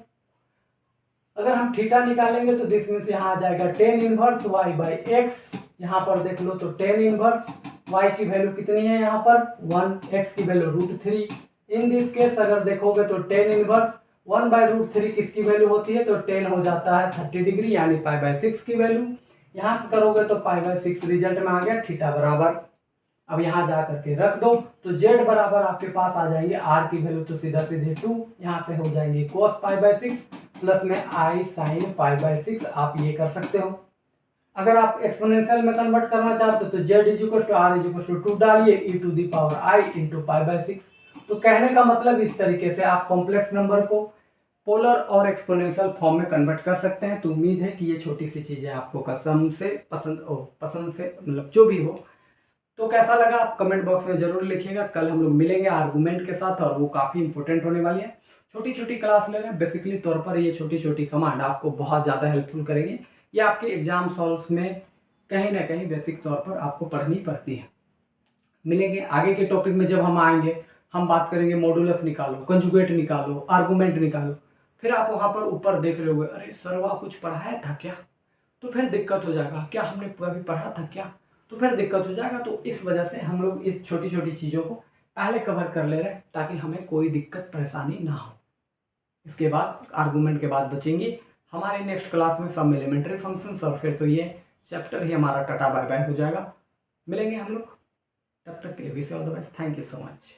अगर हम थीटा निकालेंगे तो दिस मीन्स यहाँ आ जाएगा tan inverse y by x. यहाँ पर देख लो तो टेन इनवर्स वाई की वैल्यू कितनी है यहाँ पर 1, एक्स की value root 3। In this case अगर देखोगे तो टेन इनवर्स 1 बाई रूट 3 किसकी वैल्यू होती है, तो 10 हो जाता है 30 डिग्री यानी पाई बाई 6 की वैल्यू। यहाँ से करोगे तो पाई बाई 6 रिजल्ट में आ गया, थीटा बराबर। अब यहाँ जा करके रख दो तो z बराबर आपके पास आ जाएंगे r की वैल्यू तो सीधा सीधे 2, यहाँ से हो जाएंगे cos पाई बाई 6 प्लस में i sin पाई बाई 6। आप ये कर सकते हो। अगर आप एक्सपोनेंशियल में कन्वर्ट करना चाहते हो तो z is equal to r is equal to 2 डालिए e to the power i into pi by 6। तो कहने का मतलब इस तरीके से आप कॉम्प्लेक्स नंबर को पोलर और एक्सपोनेंशियल फॉर्म में कन्वर्ट कर सकते हैं। तो उम्मीद है कि ये छोटी सी चीजें आपको कसम से पसंद से मतलब जो भी हो तो कैसा लगा आप कमेंट बॉक्स में जरूर लिखिएगा। कल हम लोग मिलेंगे आर्गुमेंट के साथ और वो काफ़ी इंपॉर्टेंट होने वाली है। छोटी छोटी क्लास ले रहे हैं, बेसिकली तौर पर ये छोटी छोटी कमांड आपको बहुत ज़्यादा हेल्पफुल करेंगे। ये आपके एग्जाम सॉल्व्स में कहीं ना कहीं बेसिक तौर पर आपको पढ़नी पड़ती है। मिलेंगे आगे के टॉपिक में, जब हम आएंगे हम बात करेंगे मॉडुलस निकालो, कंजुगेट निकालो, आर्गूमेंट निकालो। फिर आप वहाँ पर ऊपर देख रहे होगे अरे सर वहाँ कुछ पढ़ाया था क्या, तो फिर दिक्कत हो जाएगा, क्या हमने कभी पढ़ा था क्या, तो फिर दिक्कत हो जाएगा। तो इस वजह से हम लोग इस छोटी छोटी चीज़ों को पहले कवर कर ले रहे हैं ताकि हमें कोई दिक्कत परेशानी ना हो। इसके बाद आर्गूमेंट के बाद बचेंगे हमारे नेक्स्ट क्लास में सम एलिमेंट्री फंक्शंस, और फिर तो ये चैप्टर ही हमारा टाटा बाय बाय हो जाएगा। मिलेंगे हम लोग, तब तक के लिए wish all the best. Thank you so much.